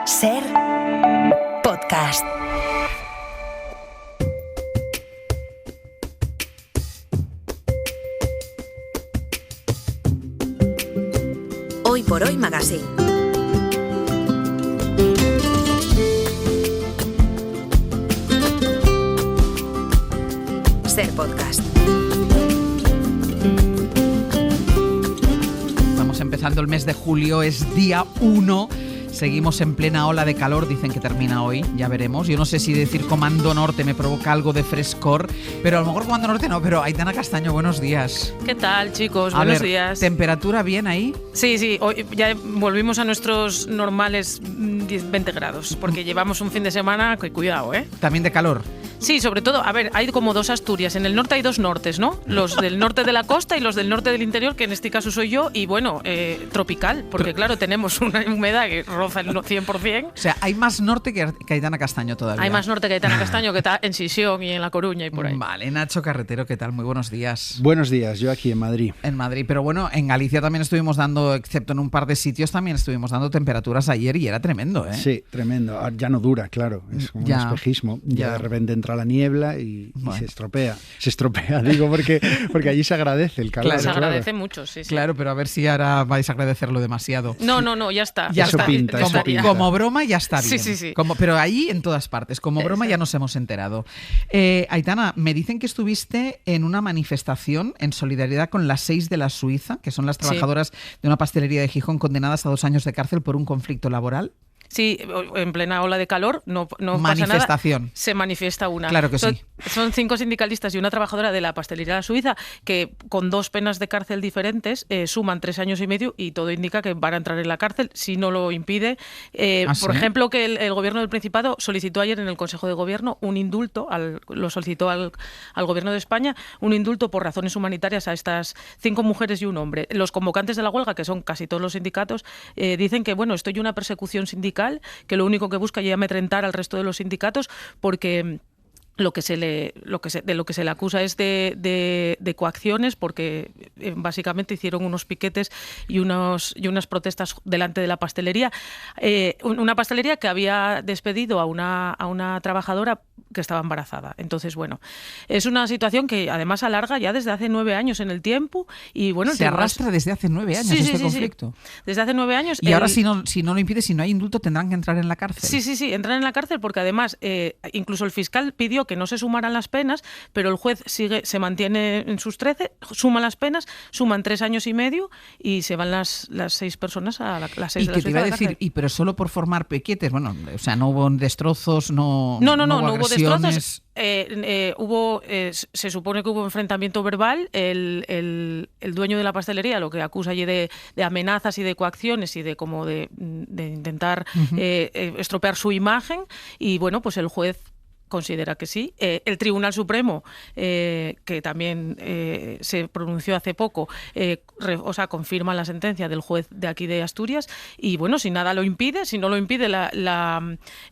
Ser podcast. Hoy por Hoy Magazine. Ser podcast. Estamos empezando el mes de julio, es día 1. Seguimos en plena ola de calor, dicen que termina hoy, ya veremos. Yo no sé si decir Comando Norte me provoca algo de frescor, pero a lo mejor Comando Norte no, pero Aitana Castaño, buenos días. ¿Qué tal, chicos? A Buenos ver, días. ¿Temperatura bien ahí? Sí, hoy ya volvimos a nuestros normales 20 grados, porque llevamos un fin de semana que cuidado, ¿eh? También de calor. Sí, sobre todo, a ver, hay como dos Asturias. En el norte hay dos nortes, ¿no? Los del norte de la costa y los del norte del interior, que en este caso soy yo, y bueno, tropical, porque claro, tenemos una humedad que roza el 100%. O sea, hay más norte que Aitana Castaño todavía. Hay más norte que Aitana Castaño, que está en Sisión y en La Coruña y por ahí. Vale, Nacho Carretero, ¿qué tal? Muy buenos días. Buenos días, yo aquí en Madrid. En Madrid, pero bueno, en Galicia también estuvimos dando, excepto en un par de sitios, también estuvimos dando temperaturas ayer y era tremendo, ¿eh? Sí, tremendo. Ya no dura, claro. Es como Ya, un espejismo. ya. Ya de repente entra la niebla y Bueno. se estropea. Se estropea, digo, porque allí se agradece el calor. Claro, Se claro. agradece mucho, sí. Claro, pero a ver si ahora vais a agradecerlo demasiado. No, ya está. Ya Eso está. pinta, como, eso pinta. como broma ya está bien. Sí. Pero ahí en todas partes. Como broma ya nos hemos enterado. Aitana, me dicen que estuviste en una manifestación en solidaridad con las 6 de la Suiza, que son las trabajadoras de una pastelería de Gijón condenadas a 2 años de cárcel por un conflicto laboral. Sí, en plena ola de calor, no pasa nada. Manifestación. Se manifiesta una. Claro que sí. Son 5 sindicalistas y una trabajadora de la pastelería suiza que con 2 penas de cárcel diferentes suman 3 años y medio y todo indica que van a entrar en la cárcel si no lo impide. Por ¿sí? ejemplo, que el gobierno del Principado solicitó ayer en el Consejo de Gobierno un indulto, lo solicitó al gobierno de España, un indulto por razones humanitarias a estas 5 mujeres y un hombre. Los convocantes de la huelga, que son casi todos los sindicatos, dicen que bueno, esto es una persecución sindical, que lo único que busca es amedrentar al resto de los sindicatos porque de lo que se le acusa es de coacciones, porque básicamente hicieron unos piquetes y unas protestas delante de la pastelería. Una pastelería que había despedido a una trabajadora que estaba embarazada. Entonces, bueno, es una situación que además alarga ya desde hace 9 años en el tiempo y bueno... Se arrastra desde hace 9 años este conflicto. Sí. Desde hace 9 años. Y ahora si no lo impide, si no hay indulto, tendrán que entrar en la cárcel. Sí, entran en la cárcel porque además incluso el fiscal pidió que no se sumaran las penas, pero el juez se mantiene en sus 13, suma las penas, suman 3 años y medio y se van las 6 personas a las 6 Y de que la te iba a cárcel. decir, pero solo por formar piquetes, bueno, o sea, no hubo destrozos, no hubo agresiones. destrozos. Se supone que hubo enfrentamiento verbal. El dueño de la pastelería lo que acusa allí de amenazas y de coacciones y de intentar estropear su imagen y bueno, pues el juez considera que sí. El Tribunal Supremo, que también se pronunció hace poco, confirma la sentencia del juez de aquí de Asturias y bueno, si no lo impide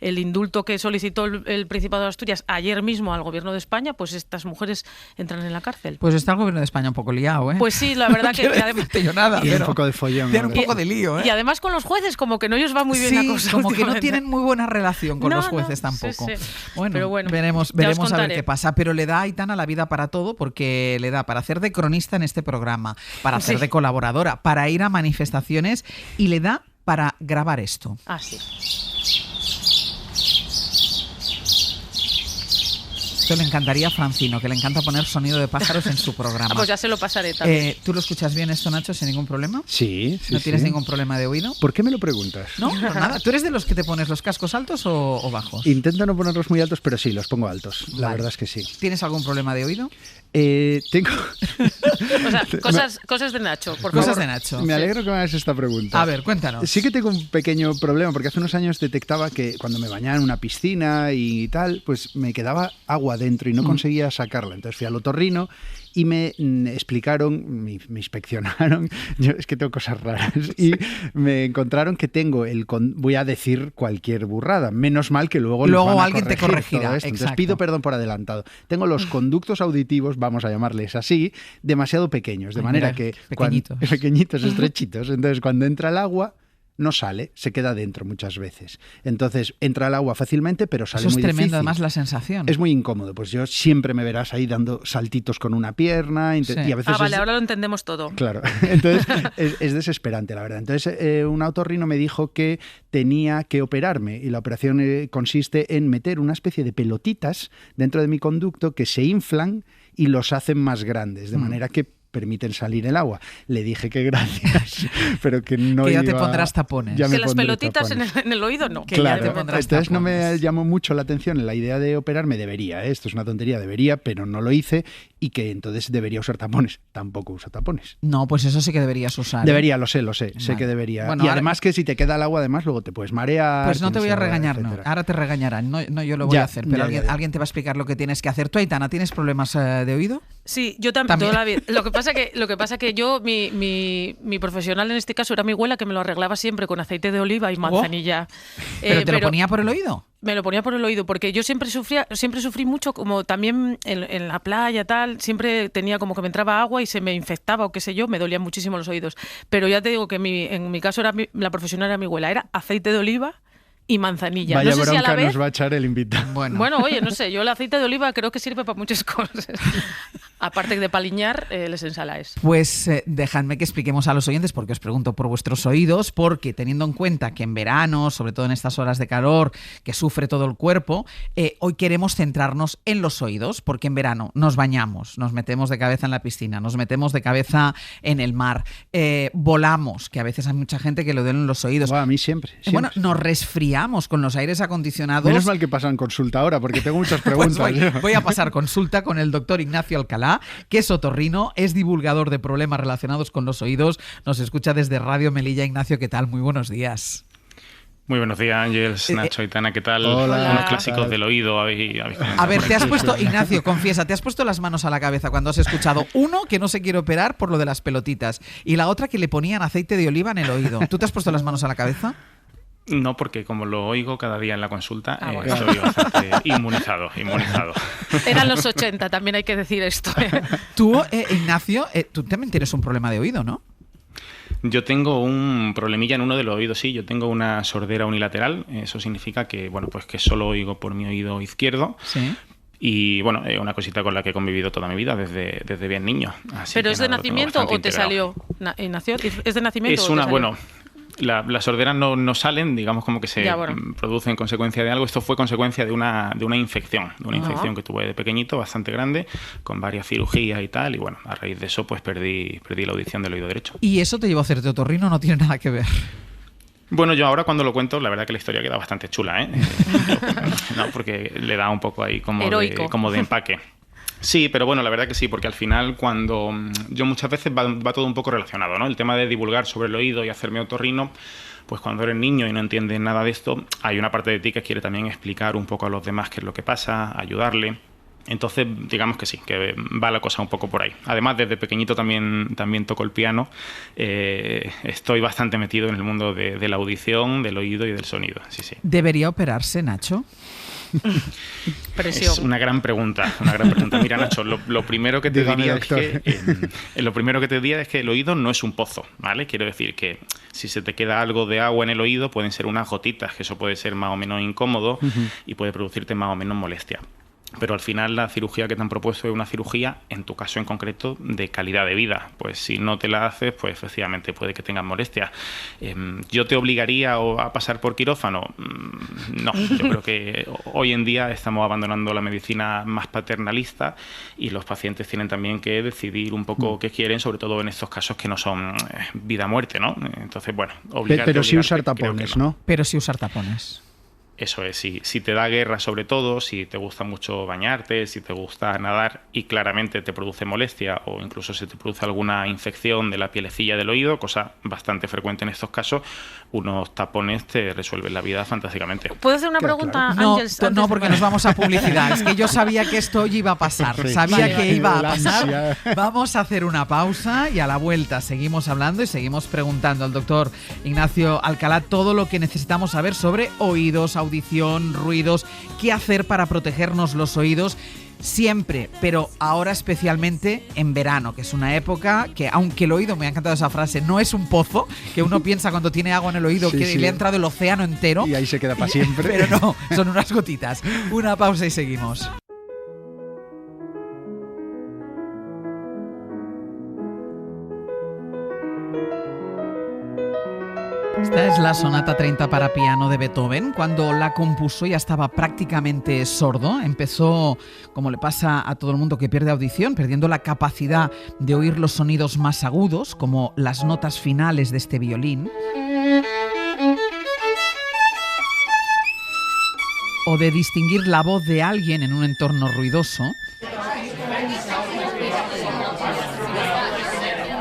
el indulto que solicitó el Principado de Asturias ayer mismo al Gobierno de España, pues estas mujeres entran en la cárcel. Pues está el Gobierno de España un poco liado, ¿eh? Pues sí, la verdad No que... quiero decirte yo nada, Y pero un poco de follón. tienen un ahora. poco de lío, ¿eh? Y además con los jueces como que no ellos va muy bien sí, la cosa. como que no últimamente. tienen muy buena relación con No, los jueces no, tampoco. sí. Bueno, Pero bueno, veremos ya os a ver contaré. qué pasa. Pero le da a Aitana la vida para todo, porque le da para hacer de cronista en este programa, para hacer Sí. de colaboradora, para ir a manifestaciones y le da para grabar esto. Ah, sí. Esto le encantaría a Francino, que le encanta poner sonido de pájaros en su programa. Pues ya se lo pasaré también. ¿Tú lo escuchas bien esto, Nacho, sin ningún problema? Sí. ¿No tienes sí. ningún problema de oído? ¿Por qué me lo preguntas? No, pues nada. ¿Tú eres de los que te pones los cascos altos o bajos? Intento no ponerlos muy altos, pero sí, los pongo altos. La Vale. verdad es que sí. ¿Tienes algún problema de oído? Tengo... O sea, cosas de Nacho, por Cosas favor. de Nacho. Me alegro que me hagas esta pregunta. A ver, cuéntanos. Sí que tengo un pequeño problema, porque hace unos años detectaba que cuando me bañaba en una piscina y tal, pues me quedaba agua dentro y no conseguía sacarla. Entonces fui al otorrino y me explicaron, me inspeccionaron, yo es que tengo cosas raras, y me encontraron que tengo voy a decir cualquier burrada, menos mal que luego nos van a alguien te corregir corregirá. todo esto. Entonces Exacto. pido perdón por adelantado. Tengo los conductos auditivos, vamos a llamarles así, demasiado pequeños, de Ay, manera mira, que pequeñitos. pequeñitos, estrechitos. Entonces cuando entra el agua no sale, se queda dentro muchas veces. Entonces entra el agua fácilmente, pero sale Eso muy es tremendo, difícil. además, la sensación. Es muy incómodo. Pues yo siempre me verás ahí dando saltitos con una pierna Sí. y a veces Vale, ahora lo entendemos todo. Claro, entonces es desesperante, la verdad. Entonces un otorrino me dijo que tenía que operarme y la operación consiste en meter una especie de pelotitas dentro de mi conducto que se inflan y los hacen más grandes, de manera que permiten salir el agua. Le dije que gracias, pero que no que ya iba... te pondrás tapones. Ya me Que las pondré pelotitas tapones. en el oído, no. Que ya Claro, te pondrás entonces no me tapones. llamó mucho la atención la idea de operarme. Debería, esto es una tontería, debería, pero no lo hice, y que entonces debería usar tapones. Tampoco uso tapones. No, pues eso sí que deberías usar. Debería, lo sé, sé Vale. que debería. Bueno, y ahora- además que si te queda el agua, además luego te puedes marear. Pues no te voy a tienes agua, regañar, no. etcétera. Ahora te regañarán. No, yo lo voy Ya, a hacer, pero ya, ya. alguien te va a explicar lo que tienes que hacer. Tú, Aitana, ¿tienes problemas de oído? Sí, yo También. toda la vida. Lo que pasa que yo, mi profesional en este caso era mi abuela, que me lo arreglaba siempre con aceite de oliva y manzanilla. ¿Pero te lo ponía por el oído? Me lo ponía por el oído, porque yo siempre sufrí mucho, como también en la playa, tal, siempre tenía como que me entraba agua y se me infectaba o qué sé yo, me dolían muchísimo los oídos. Pero ya te digo que en mi caso la profesional era mi abuela, era aceite de oliva y manzanilla. Vaya no sé si a bronca la vez... nos va a echar el invitado. Bueno, oye, no sé, yo el aceite de oliva creo que sirve para muchas cosas. Aparte de paliñar, les ensaláis. Pues dejadme que expliquemos a los oyentes, porque os pregunto por vuestros oídos, porque teniendo en cuenta que en verano, sobre todo en estas horas de calor, que sufre todo el cuerpo, hoy queremos centrarnos en los oídos, porque en verano nos bañamos, nos metemos de cabeza en la piscina, nos metemos de cabeza en el mar, volamos, que a veces hay mucha gente que le duelen los oídos. Buah, a mí siempre. Bueno, siempre. nos resfriamos con los aires acondicionados. Menos mal que pasan consulta ahora, porque tengo muchas Pues preguntas. voy a pasar consulta con el doctor Ignacio Alcalá, que es otorrino, es divulgador de problemas relacionados con los oídos. Nos escucha desde Radio Melilla. Ignacio, ¿qué tal? Muy buenos días. Muy buenos días, Ángeles, Nacho, Aitana, ¿qué tal? Hola. Unos clásicos del oído habéis comentado. A ver, te has puesto, Ignacio, confiesa, te has puesto las manos a la cabeza cuando has escuchado uno que no se quiere operar por lo de las pelotitas y la otra que le ponían aceite de oliva en el oído. ¿Tú te has puesto las manos a la cabeza? No, porque como lo oigo cada día en la consulta, Bueno. estoy bastante inmunizado. Eran los 80, también hay que decir esto. Tú, Ignacio, tú también tienes un problema de oído, ¿no? Yo tengo un problemilla en uno de los oídos, sí. Yo tengo una sordera unilateral. Eso significa que, bueno, pues que solo oigo por mi oído izquierdo. Sí. Y bueno, es una cosita con la que he convivido toda mi vida, desde bien niño. Así ¿Pero que es de nada, lo tengo nacimiento bastante o te integrado. salió? Ignacio, ¿es de nacimiento? Es o te una, salió? bueno, las sorderas no salen, digamos como que se Ya, bueno. producen en consecuencia de algo. Esto fue consecuencia de una infección, Ajá. infección que tuve de pequeñito, bastante grande, con varias cirugías y tal. Y bueno, a raíz de eso pues perdí la audición del oído derecho. ¿Y eso te llevó a hacerte otorrino? No tiene nada que ver. Bueno, yo ahora cuando lo cuento, la verdad que la historia queda bastante chula, ¿eh? No, porque le da un poco ahí Heroico. como de empaque. Sí, pero bueno, la verdad que sí, porque al final cuando yo muchas veces va todo un poco relacionado, ¿no? El tema de divulgar sobre el oído y hacerme otorrino, pues cuando eres niño y no entiendes nada de esto, hay una parte de ti que quiere también explicar un poco a los demás qué es lo que pasa, ayudarle. Entonces, digamos que sí, que va la cosa un poco por ahí. Además, desde pequeñito también toco el piano. Estoy bastante metido en el mundo de la audición, del oído y del sonido. Sí, sí. ¿Debería operarse, Nacho? Presión. Es una gran pregunta, Mira, Nacho, lo primero que te Dígame, diría es doctor. lo primero que te diría es que el oído no es un pozo, ¿vale? Quiero decir que si se te queda algo de agua en el oído, pueden ser unas gotitas, que eso puede ser más o menos incómodo y puede producirte más o menos molestia. Pero al final la cirugía que te han propuesto es una cirugía, en tu caso en concreto, de calidad de vida. Pues si no te la haces, pues efectivamente puede que tengas molestias. ¿Yo te obligaría a pasar por quirófano? No, yo creo que hoy en día estamos abandonando la medicina más paternalista y los pacientes tienen también que decidir un poco qué quieren, sobre todo en estos casos que no son vida-muerte, ¿no? Entonces, bueno, Pero sí usar creo que tapones, no. ¿no? Pero sí usar tapones. Eso es, si te da guerra sobre todo, si te gusta mucho bañarte, si te gusta nadar y claramente te produce molestia o incluso si te produce alguna infección de la pielecilla del oído, cosa bastante frecuente en estos casos, unos tapones te resuelven la vida fantásticamente. ¿Puedo hacer una Claro, pregunta, No, Ángels? no, antes de- porque nos vamos a publicidad. Es que yo sabía que esto hoy iba a pasar. Sí. Sabía Vale, que vale. iba a La pasar. ansia. Vamos a hacer una pausa y a la vuelta seguimos hablando y seguimos preguntando al doctor Ignacio Alcalá todo lo que necesitamos saber sobre oídos, audición, ruidos, qué hacer para protegernos los oídos. Siempre, pero ahora especialmente en verano, que es una época que, aunque el oído, me ha encantado esa frase, no es un pozo, que uno piensa cuando tiene agua en el oído que le ha entrado el océano entero. Y ahí se queda para siempre. Pero no, son unas gotitas. Una pausa y seguimos. Esta es la sonata 30 para piano de Beethoven. Cuando la compuso ya estaba prácticamente sordo. Empezó, como le pasa a todo el mundo que pierde audición, perdiendo la capacidad de oír los sonidos más agudos, como las notas finales de este violín, o de distinguir la voz de alguien en un entorno ruidoso.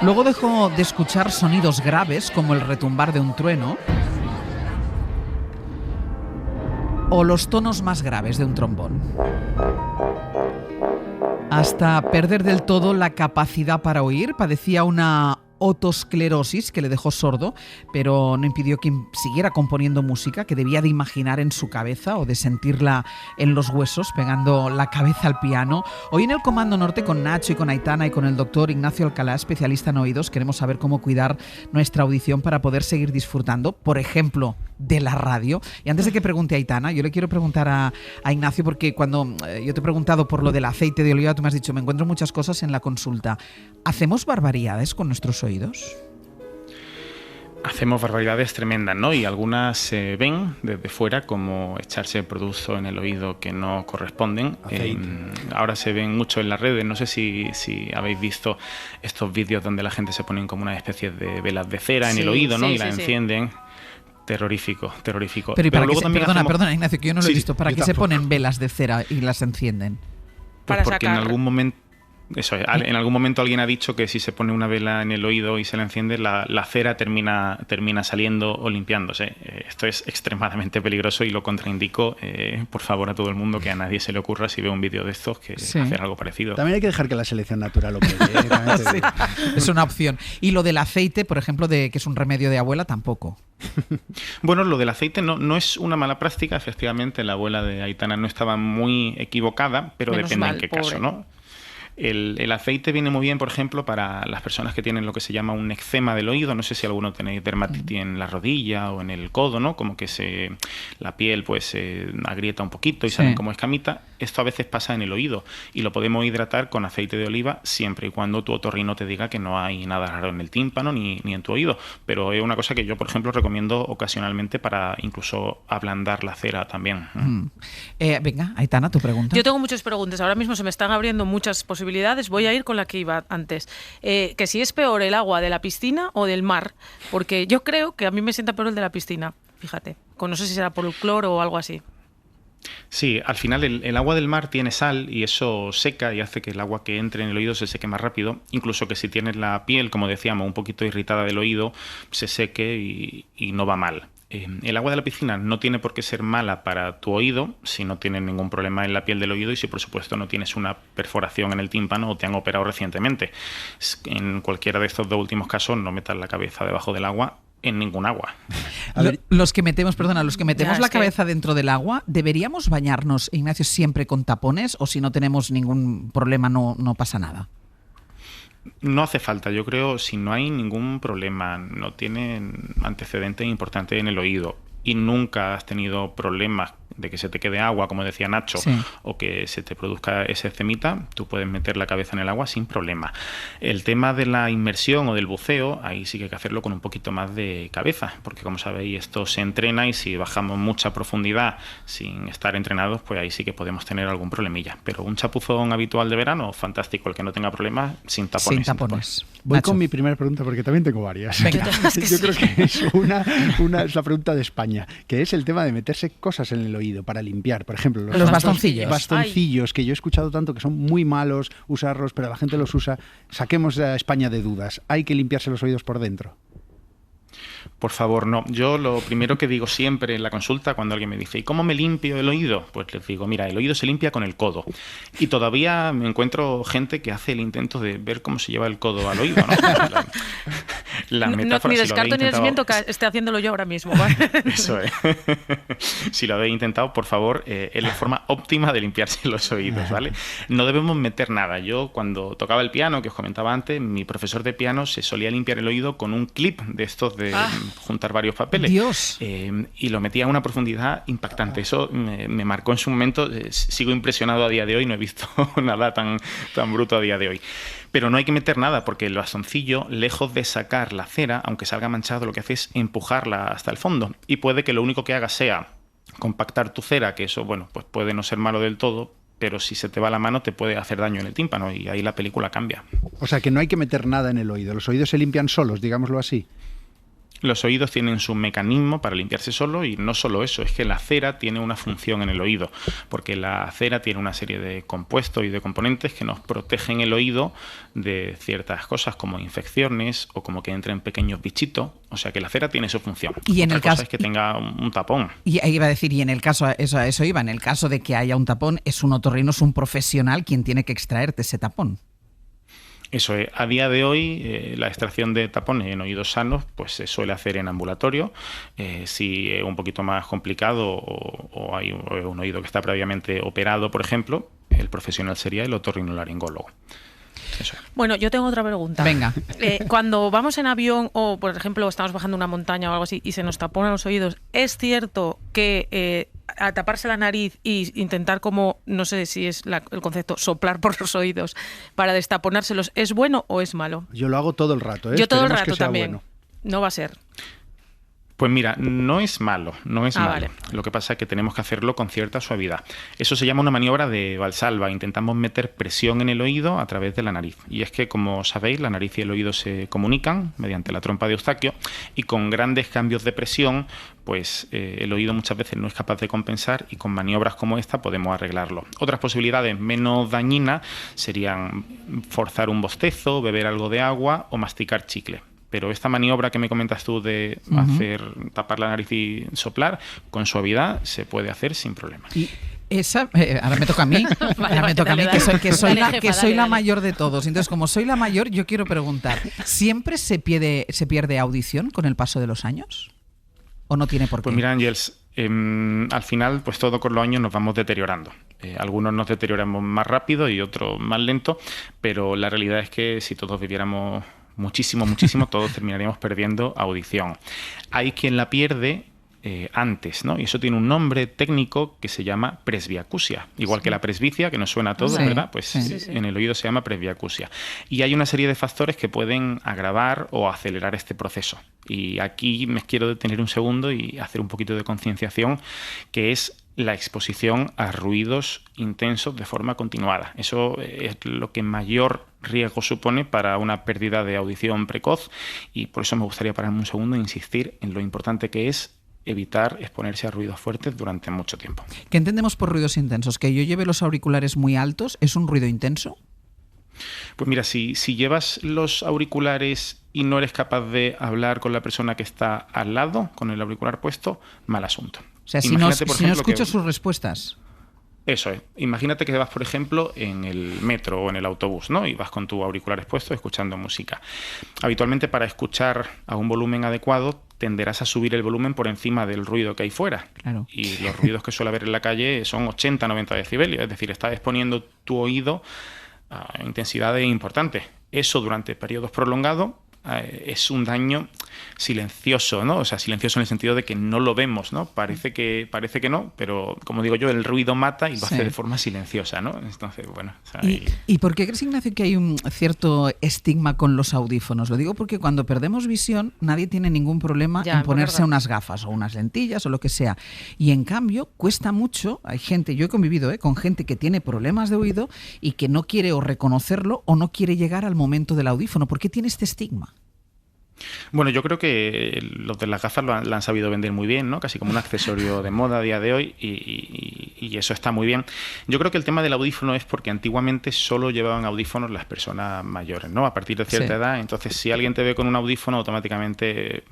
Luego dejó de escuchar sonidos graves como el retumbar de un trueno o los tonos más graves de un trombón, hasta perder del todo la capacidad para oír. Padecía una otosclerosis que le dejó sordo, pero no impidió que siguiera componiendo música que debía de imaginar en su cabeza o de sentirla en los huesos, pegando la cabeza al piano. Hoy en el Comando Norte, con Nacho y con Aitana y con el doctor Ignacio Alcalá, especialista en oídos, queremos saber cómo cuidar nuestra audición para poder seguir disfrutando, por ejemplo, de la radio. Y antes de que pregunte a Aitana, yo le quiero preguntar a Ignacio, porque cuando yo te he preguntado por lo del aceite de oliva, tú me has dicho, me encuentro muchas cosas en la consulta. ¿Hacemos barbaridades con nuestros oídos? Hacemos barbaridades tremendas, ¿no? Y algunas se ven desde fuera como echarse productos en el oído que no corresponden. Ahora se ven mucho en las redes. No sé si habéis visto estos vídeos donde la gente se pone como una especie de velas de cera en el oído, ¿no? Y las encienden. Terrorífico. Pero ¿y para qué perdona, Ignacio, que yo no lo he visto. ¿Para qué se ponen velas de cera y las encienden? Pues porque en algún momento... Eso es, en algún momento alguien ha dicho que si se pone una vela en el oído y se la enciende, la cera termina saliendo o limpiándose. Esto es extremadamente peligroso y lo contraindico, por favor, a todo el mundo, que a nadie se le ocurra, si ve un vídeo de estos, que hacer algo parecido. También hay que dejar que la selección natural opere. Sí, es una opción. Y lo del aceite, por ejemplo, que es un remedio de abuela, tampoco. Bueno, lo del aceite no es una mala práctica. Efectivamente, la abuela de Aitana no estaba muy equivocada, pero menos depende en qué caso, ¿no? El aceite viene muy bien, por ejemplo, para las personas que tienen lo que se llama un eczema del oído. No sé si alguno tenéis dermatitis en la rodilla o en el codo, ¿no? Como que la piel pues se agrieta un poquito y salen como escamitas. Esto a veces pasa en el oído y lo podemos hidratar con aceite de oliva siempre y cuando tu otorrino te diga que no hay nada raro en el tímpano ni en tu oído. Pero es una cosa que yo, por ejemplo, recomiendo ocasionalmente para incluso ablandar la cera también. Venga, Aitana, tu pregunta. Yo tengo muchas preguntas. Ahora mismo se me están abriendo muchas posibilidades. Voy a ir con la que iba antes. Que si es peor el agua de la piscina o del mar, porque yo creo que a mí me sienta peor el de la piscina, fíjate. No sé si será por el cloro o algo así. Sí, al final el agua del mar tiene sal y eso seca y hace que el agua que entre en el oído se seque más rápido. Incluso que si tienes la piel, como decíamos, un poquito irritada del oído, se seque y no va mal. El agua de la piscina no tiene por qué ser mala para tu oído si no tienes ningún problema en la piel del oído y si por supuesto no tienes una perforación en el tímpano o te han operado recientemente. En cualquiera de estos dos últimos casos no metas la cabeza debajo del agua en ningún agua. Los que metemos la cabeza dentro del agua, ¿deberíamos bañarnos, Ignacio, siempre con tapones o si no tenemos ningún problema no pasa nada? No hace falta, yo creo, si no hay ningún problema, no tienen antecedentes importantes en el oído y nunca has tenido problemas de que se te quede agua, como decía Nacho, o que se te produzca ese eczemita, tú puedes meter la cabeza en el agua sin problema. El tema de la inmersión o del buceo, ahí sí que hay que hacerlo con un poquito más de cabeza, porque como sabéis esto se entrena y si bajamos mucha profundidad sin estar entrenados, pues ahí sí que podemos tener algún problemilla. Pero un chapuzón habitual de verano, fantástico, el que no tenga problemas, sin tapones. Sin tapones. Voy con mi primera pregunta porque también tengo varias. Venga. Yo creo que es una es la pregunta de España, que es el tema de meterse cosas en el oído para limpiar, por ejemplo los bastoncillos. Bastoncillos, que yo he escuchado tanto que son muy malos usarlos, pero la gente los usa. Saquemos a España de dudas. ¿Hay que limpiarse los oídos por dentro? Por favor, no. Yo lo primero que digo siempre en la consulta cuando alguien me dice, ¿y cómo me limpio el oído? Pues les digo, mira, el oído se limpia con el codo. Y todavía me encuentro gente que hace el intento de ver cómo se lleva el codo al oído, ¿no? La metáfora, ni si descarto ni desmiento que esté haciéndolo yo ahora mismo, ¿vale? Eso es. Si lo habéis intentado, por favor, es la forma óptima de limpiarse los oídos, ¿vale? No debemos meter nada. Yo, cuando tocaba el piano, que os comentaba antes, mi profesor de piano se solía limpiar el oído con un clip de estos de juntar varios papeles. Dios. Y lo metía a una profundidad impactante. Eso me marcó en su momento. Sigo impresionado a día de hoy. No he visto nada tan bruto a día de hoy. Pero no hay que meter nada, porque el bastoncillo, lejos de sacar la cera, aunque salga manchado, lo que hace es empujarla hasta el fondo. Y puede que lo único que haga sea compactar tu cera, que eso, bueno, pues puede no ser malo del todo, pero si se te va la mano te puede hacer daño en el tímpano y ahí la película cambia. O sea que no hay que meter nada en el oído. Los oídos se limpian solos, digámoslo así. Los oídos tienen su mecanismo para limpiarse solo y no solo eso, es que la cera tiene una función en el oído, porque la cera tiene una serie de compuestos y de componentes que nos protegen el oído de ciertas cosas como infecciones o como que entren pequeños bichitos, o sea que la cera tiene su función. Y en Otra el cosa caso es que tenga un tapón. Y iba a decir, y en el caso, eso iba, en el caso de que haya un tapón, es un otorrino, es un profesional quien tiene que extraerte ese tapón. Eso es. A día de hoy, la extracción de tapones en oídos sanos pues se suele hacer en ambulatorio. Si es un poquito más complicado o hay un oído que está previamente operado, por ejemplo, el profesional sería el otorrinolaringólogo. Eso. Bueno, yo tengo otra pregunta. Venga. Cuando vamos en avión o, por ejemplo, estamos bajando una montaña o algo así y se nos taponan los oídos, ¿es cierto que a taparse la nariz e intentar como, no sé si es el concepto, soplar por los oídos para destaponárselos, ¿es bueno o es malo? Yo lo hago todo el rato, ¿eh? Yo todo el Esperemos rato que sea también. bueno. No va a ser. Pues mira, no es malo, no es malo. Vale. Lo que pasa es que tenemos que hacerlo con cierta suavidad. Eso se llama una maniobra de Valsalva. Intentamos meter presión en el oído a través de la nariz. Y es que, como sabéis, la nariz y el oído se comunican mediante la trompa de Eustaquio y con grandes cambios de presión, pues el oído muchas veces no es capaz de compensar y con maniobras como esta podemos arreglarlo. Otras posibilidades menos dañinas serían forzar un bostezo, beber algo de agua o masticar chicle. Pero esta maniobra que me comentas tú de tapar la nariz y soplar, con suavidad se puede hacer sin problema. Y esa, ahora me toca a mí, que soy la mayor de todos. Entonces, como soy la mayor, yo quiero preguntar, ¿siempre se pierde audición con el paso de los años? ¿O no tiene por qué? Pues mira, Ángels, al final, pues todo con los años nos vamos deteriorando. Algunos nos deterioramos más rápido y otros más lento, pero la realidad es que si todos viviéramos muchísimo, todos terminaríamos perdiendo audición. Hay quien la pierde antes, ¿no? Y eso tiene un nombre técnico que se llama presbiacusia. Igual que la presbicia, que nos suena a todos, ¿verdad? Pues en el oído se llama presbiacusia. Y hay una serie de factores que pueden agravar o acelerar este proceso. Y aquí me quiero detener un segundo y hacer un poquito de concienciación, que es la exposición a ruidos intensos de forma continuada. Eso es lo que mayor riesgo supone para una pérdida de audición precoz y por eso me gustaría pararme un segundo e insistir en lo importante que es evitar exponerse a ruidos fuertes durante mucho tiempo. ¿Qué entendemos por ruidos intensos? ¿Que yo lleve los auriculares muy altos es un ruido intenso? Pues mira, si llevas los auriculares y no eres capaz de hablar con la persona que está al lado, con el auricular puesto, mal asunto. O sea, si no escucho sus respuestas. Eso es. Imagínate que vas, por ejemplo, en el metro o en el autobús, ¿no? Y vas con tu auriculares puesto escuchando música. Habitualmente, para escuchar a un volumen adecuado, tenderás a subir el volumen por encima del ruido que hay fuera. Claro. Y los ruidos que suele haber en la calle son 80-90 decibelios. Es decir, estás exponiendo tu oído a intensidades importantes. Eso durante periodos prolongados es un daño silencioso, ¿no? O sea, silencioso en el sentido de que no lo vemos, ¿no? Parece que no, pero como digo yo, el ruido mata y lo hace de forma silenciosa, ¿no? Entonces, bueno. O sea, ¿Y por qué crees, Ignacio, que hay un cierto estigma con los audífonos? Lo digo porque cuando perdemos visión, nadie tiene ningún problema en ponerse unas gafas o unas lentillas o lo que sea. Y en cambio, cuesta mucho. Hay gente, yo he convivido con gente que tiene problemas de oído y que no quiere o reconocerlo o no quiere llegar al momento del audífono. ¿Por qué tiene este estigma? Bueno, yo creo que los de las gafas lo han sabido vender muy bien, ¿no? Casi como un accesorio de moda a día de hoy y eso está muy bien. Yo creo que el tema del audífono es porque antiguamente solo llevaban audífonos las personas mayores, ¿no? A partir de cierta edad, entonces si alguien te ve con un audífono, automáticamente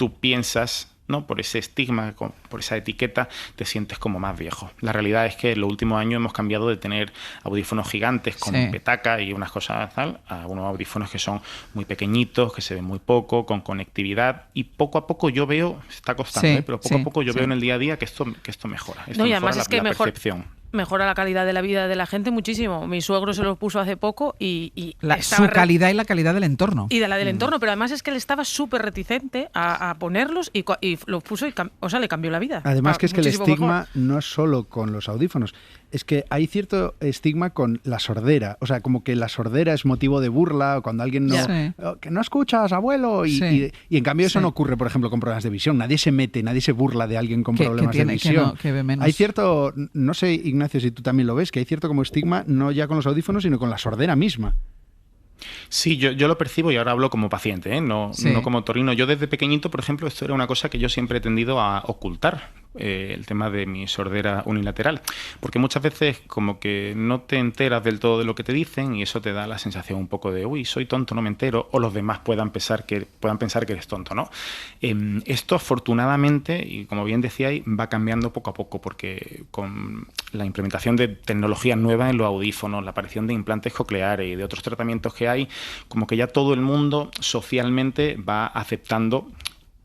tú piensas, ¿no? Por ese estigma, por esa etiqueta, te sientes como más viejo. La realidad es que en los últimos años hemos cambiado de tener audífonos gigantes con petaca y unas cosas tal, a unos audífonos que son muy pequeñitos, que se ven muy poco, con conectividad, y poco a poco yo veo, está costando, pero poco a poco yo veo en el día a día que esto mejora. Esto y además mejora es que la percepción. Mejora la calidad de la vida de la gente muchísimo. Mi suegro se lo puso hace poco y su calidad y la calidad del entorno. Y de la del entorno, pero además es que él estaba súper reticente a ponerlos y los puso y le cambió la vida. Además que es que el estigma mejor. no es solo con los audífonos, es que hay cierto estigma con la sordera. O sea, como que la sordera es motivo de burla, o cuando alguien que no escuchas, abuelo, y en cambio eso no ocurre, por ejemplo, con problemas de visión. Nadie se burla de alguien con problemas de visión. Que ve menos. Hay cierto, no sé, Ignacio, si tú también lo ves, que hay cierto como estigma, no ya con los audífonos, sino con la sordera misma. Sí, yo lo percibo y ahora hablo como paciente, no como otorrino. Yo desde pequeñito, por ejemplo, esto era una cosa que yo siempre he tendido a ocultar, el tema de mi sordera unilateral, porque muchas veces como que no te enteras del todo de lo que te dicen y eso te da la sensación un poco de uy, soy tonto, no me entero, o los demás puedan pensar que eres tonto, ¿no? Esto afortunadamente, y como bien decíais, va cambiando poco a poco, porque con la implementación de tecnologías nuevas en los audífonos, la aparición de implantes cocleares y de otros tratamientos que hay, como que ya todo el mundo socialmente va aceptando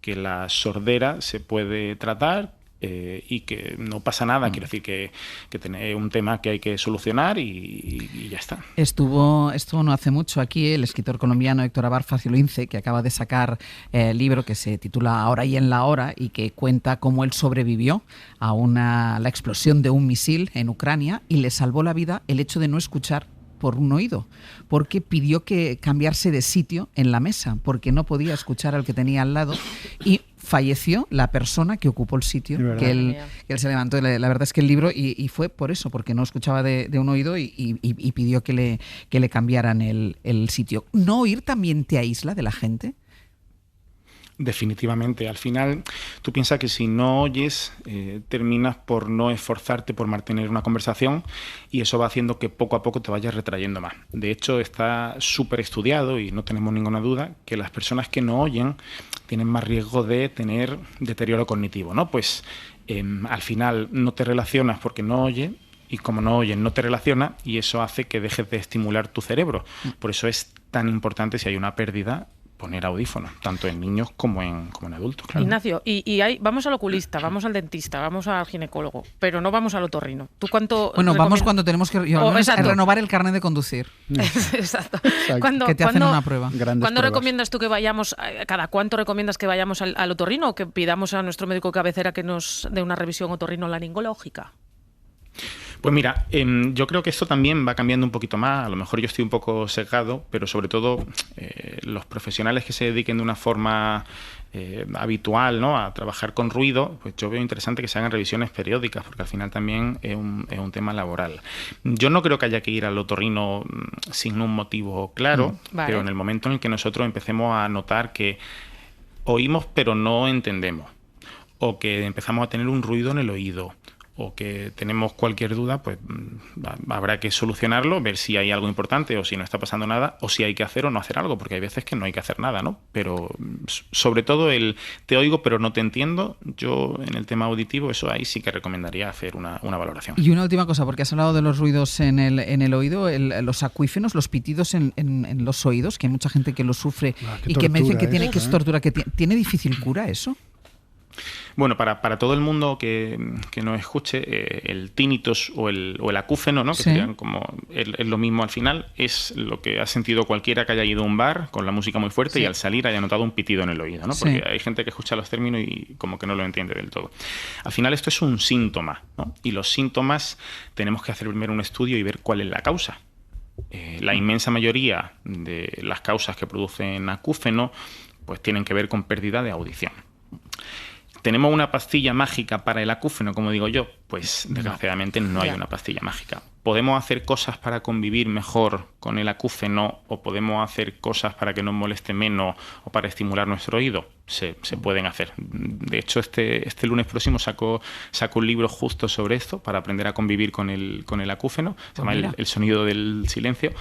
que la sordera se puede tratar y que no pasa nada. Quiero decir que es un tema que hay que solucionar y ya está. Estuvo no hace mucho aquí el escritor colombiano Héctor Abad Facio-Lince, que acaba de sacar el libro que se titula Ahora y en la hora, y que cuenta cómo él sobrevivió a la explosión de un misil en Ucrania y le salvó la vida el hecho de no escuchar por un oído, porque pidió que cambiarse de sitio en la mesa, porque no podía escuchar al que tenía al lado, y falleció la persona que ocupó el sitio que él se levantó. La verdad es que el libro, y fue por eso, porque no escuchaba de un oído y pidió que le cambiaran el sitio. ¿No oír también te aísla de la gente? Definitivamente. Al final, tú piensas que si no oyes, terminas por no esforzarte por mantener una conversación y eso va haciendo que poco a poco te vayas retrayendo más. De hecho, está súper estudiado y no tenemos ninguna duda que las personas que no oyen tienen más riesgo de tener deterioro cognitivo, ¿no? Pues al final no te relacionas porque no oyes, y como no oyes, no te relacionas y eso hace que dejes de estimular tu cerebro. Por eso es tan importante, si hay una pérdida, poner audífonos, tanto en niños como en adultos. Claro. Ignacio, vamos al oculista, vamos al dentista, vamos al ginecólogo, pero no vamos al otorrino. ¿Tú cuánto vamos cuando tenemos que renovar el carnet de conducir. Exacto. Que te hacen una prueba. ¿Cuándo recomiendas tú que vayamos, cada cuánto recomiendas que vayamos al otorrino o que pidamos a nuestro médico cabecera que nos dé una revisión otorrinolaringológica? Pues mira, yo creo que esto también va cambiando un poquito más. A lo mejor yo estoy un poco sesgado, pero sobre todo los profesionales que se dediquen de una forma habitual, ¿no?, a trabajar con ruido, pues yo veo interesante que se hagan revisiones periódicas, porque al final también es un tema laboral. Yo no creo que haya que ir al otorrino sin un motivo claro, pero en el momento en el que nosotros empecemos a notar que oímos pero no entendemos, o que empezamos a tener un ruido en el oído, o que tenemos cualquier duda, pues habrá que solucionarlo, ver si hay algo importante o si no está pasando nada, o si hay que hacer o no hacer algo, porque hay veces que no hay que hacer nada, ¿no? Pero sobre todo el te oigo pero no te entiendo, yo en el tema auditivo, eso ahí sí que recomendaría hacer una valoración. Y una última cosa, porque has hablado de los ruidos en el oído, los acuífenos, los pitidos en los oídos, que hay mucha gente que lo sufre y que me dicen que tiene que es tortura, que tiene difícil cura eso. Bueno, para todo el mundo que nos escuche, el tinnitus o el acúfeno, ¿no?, que serían como es lo mismo al final, es lo que ha sentido cualquiera que haya ido a un bar con la música muy fuerte y al salir haya notado un pitido en el oído, ¿no? Porque hay gente que escucha los términos y como que no lo entiende del todo. Al final esto es un síntoma, ¿no? Y los síntomas tenemos que hacer primero un estudio y ver cuál es la causa. La inmensa mayoría de las causas que producen acúfeno pues tienen que ver con pérdida de audición. ¿Tenemos una pastilla mágica para el acúfeno, como digo yo? Pues desgraciadamente no hay una pastilla mágica. ¿Podemos hacer cosas para convivir mejor con el acúfeno o podemos hacer cosas para que nos moleste menos o para estimular nuestro oído? se pueden hacer. De hecho, este lunes próximo saco un libro justo sobre esto, para aprender a convivir con el acúfeno. Se llama el sonido del silencio.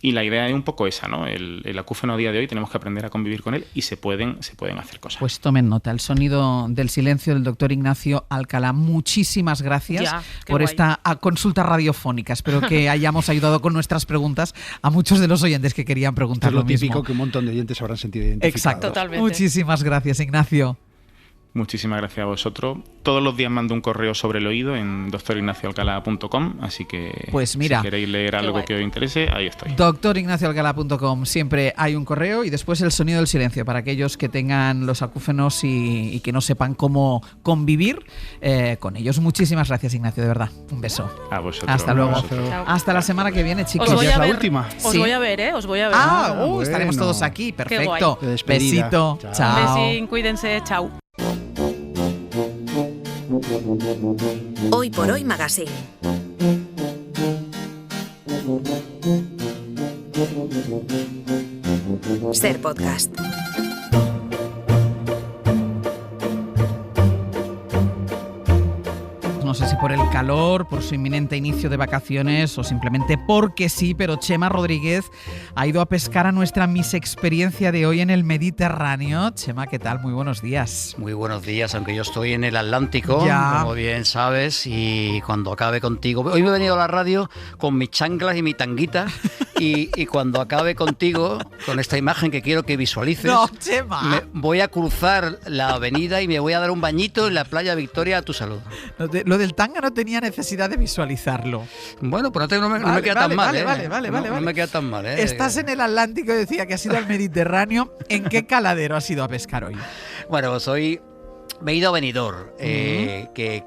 Y la idea es un poco esa, ¿no? El acúfeno a día de hoy tenemos que aprender a convivir con él y se pueden hacer cosas. Pues tomen nota, el sonido del silencio del doctor Ignacio Alcalá. Muchísimas gracias por esta consulta radiofónica. Espero que hayamos ayudado con nuestras preguntas a muchos de los oyentes que querían preguntar lo mismo. Es lo típico que un montón de oyentes habrán sentido identificados. Exacto. Totalmente. Muchísimas gracias, Ignacio. Muchísimas gracias a vosotros. Todos los días mando un correo sobre el oído en doctorignacioalcalá.com, así que pues mira, si queréis leer algo que os interese, ahí estoy. Doctorignacioalcalá.com, siempre hay un correo y después el sonido del silencio para aquellos que tengan los acúfenos y que no sepan cómo convivir con ellos. Muchísimas gracias, Ignacio, de verdad. Un beso. A vosotros. Hasta luego. Vosotros. Hasta la semana que viene, chicos. Os voy a ver, la última. Os voy a ver, ¿eh? Os voy a ver. bueno. Estaremos todos aquí. Perfecto. Besito. Chao. Besín, cuídense, chao. Hoy por Hoy Magazine. Ser podcast. No sé si por el calor, por su inminente inicio de vacaciones o simplemente porque sí, pero Chema Rodríguez ha ido a pescar a nuestra Miss Experiencia de hoy en el Mediterráneo. Chema, ¿qué tal? Muy buenos días. Muy buenos días, aunque yo estoy en el Atlántico, como bien sabes, y cuando acabe contigo... Hoy me he venido a la radio con mis chanclas y mi tanguita, y cuando acabe contigo, con esta imagen que quiero que visualices, ¡No, Chema! me voy a cruzar la avenida y me voy a dar un bañito en la playa Victoria a tu salud. Lo del tanga no tenía necesidad de visualizarlo. Bueno, pues no me queda tan mal, ¿eh? Vale. No me queda tan mal, ¿eh? Estás en el Atlántico y decía que has ido al Mediterráneo. ¿En qué caladero has ido a pescar hoy? Bueno, me he ido a Benidorm, que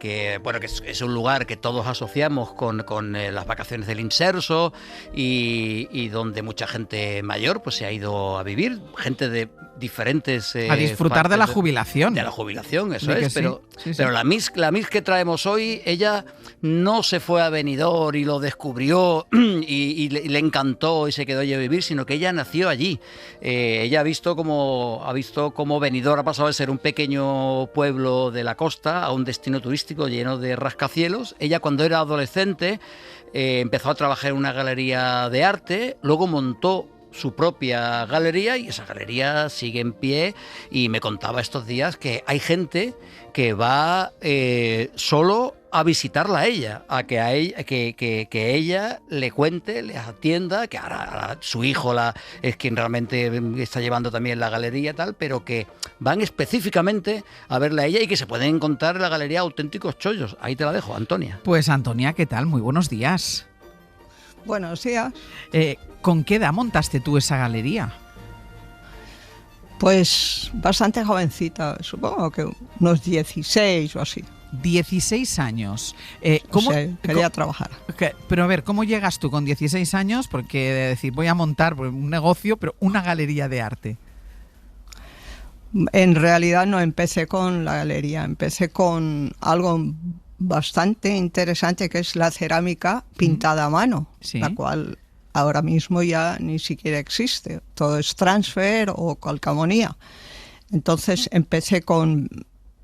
es un lugar que todos asociamos con las vacaciones del inserso y donde mucha gente mayor pues se ha ido a vivir, gente de diferentes... a disfrutar de la jubilación. De la jubilación, eso ¿Sí es, sí? pero, Sí. pero la Miss que traemos hoy, ella no se fue a Benidorm y lo descubrió y le encantó y se quedó allí a vivir, sino que ella nació allí. Ella ha visto cómo Benidorm ha pasado de ser un pequeño pueblo de la costa a un destino turístico lleno de rascacielos. Ella, cuando era adolescente, empezó a trabajar en una galería de arte, luego montó su propia galería y esa galería sigue en pie, y me contaba estos días que hay gente que va solo a visitarla a ella, que ella le cuente, le atienda, que ahora su hijo es quien realmente está llevando también la galería y tal, pero que van específicamente a verla a ella y que se pueden encontrar en la galería auténticos chollos. Ahí te la dejo, Antonia. Pues Antonia, ¿qué tal? Muy buenos días. Buenos días. ¿Con qué edad montaste tú esa galería? Pues bastante jovencita, supongo que unos 16 o así. 16 años. Quería trabajar. Pero a ver, ¿cómo llegas tú con 16 años? Porque decir, voy a montar un negocio, pero una galería de arte. En realidad no empecé con la galería, empecé con algo bastante interesante, que es la cerámica pintada a mano, sí, la cual ahora mismo ya ni siquiera existe. Todo es transfer o calcamonía. Entonces empecé con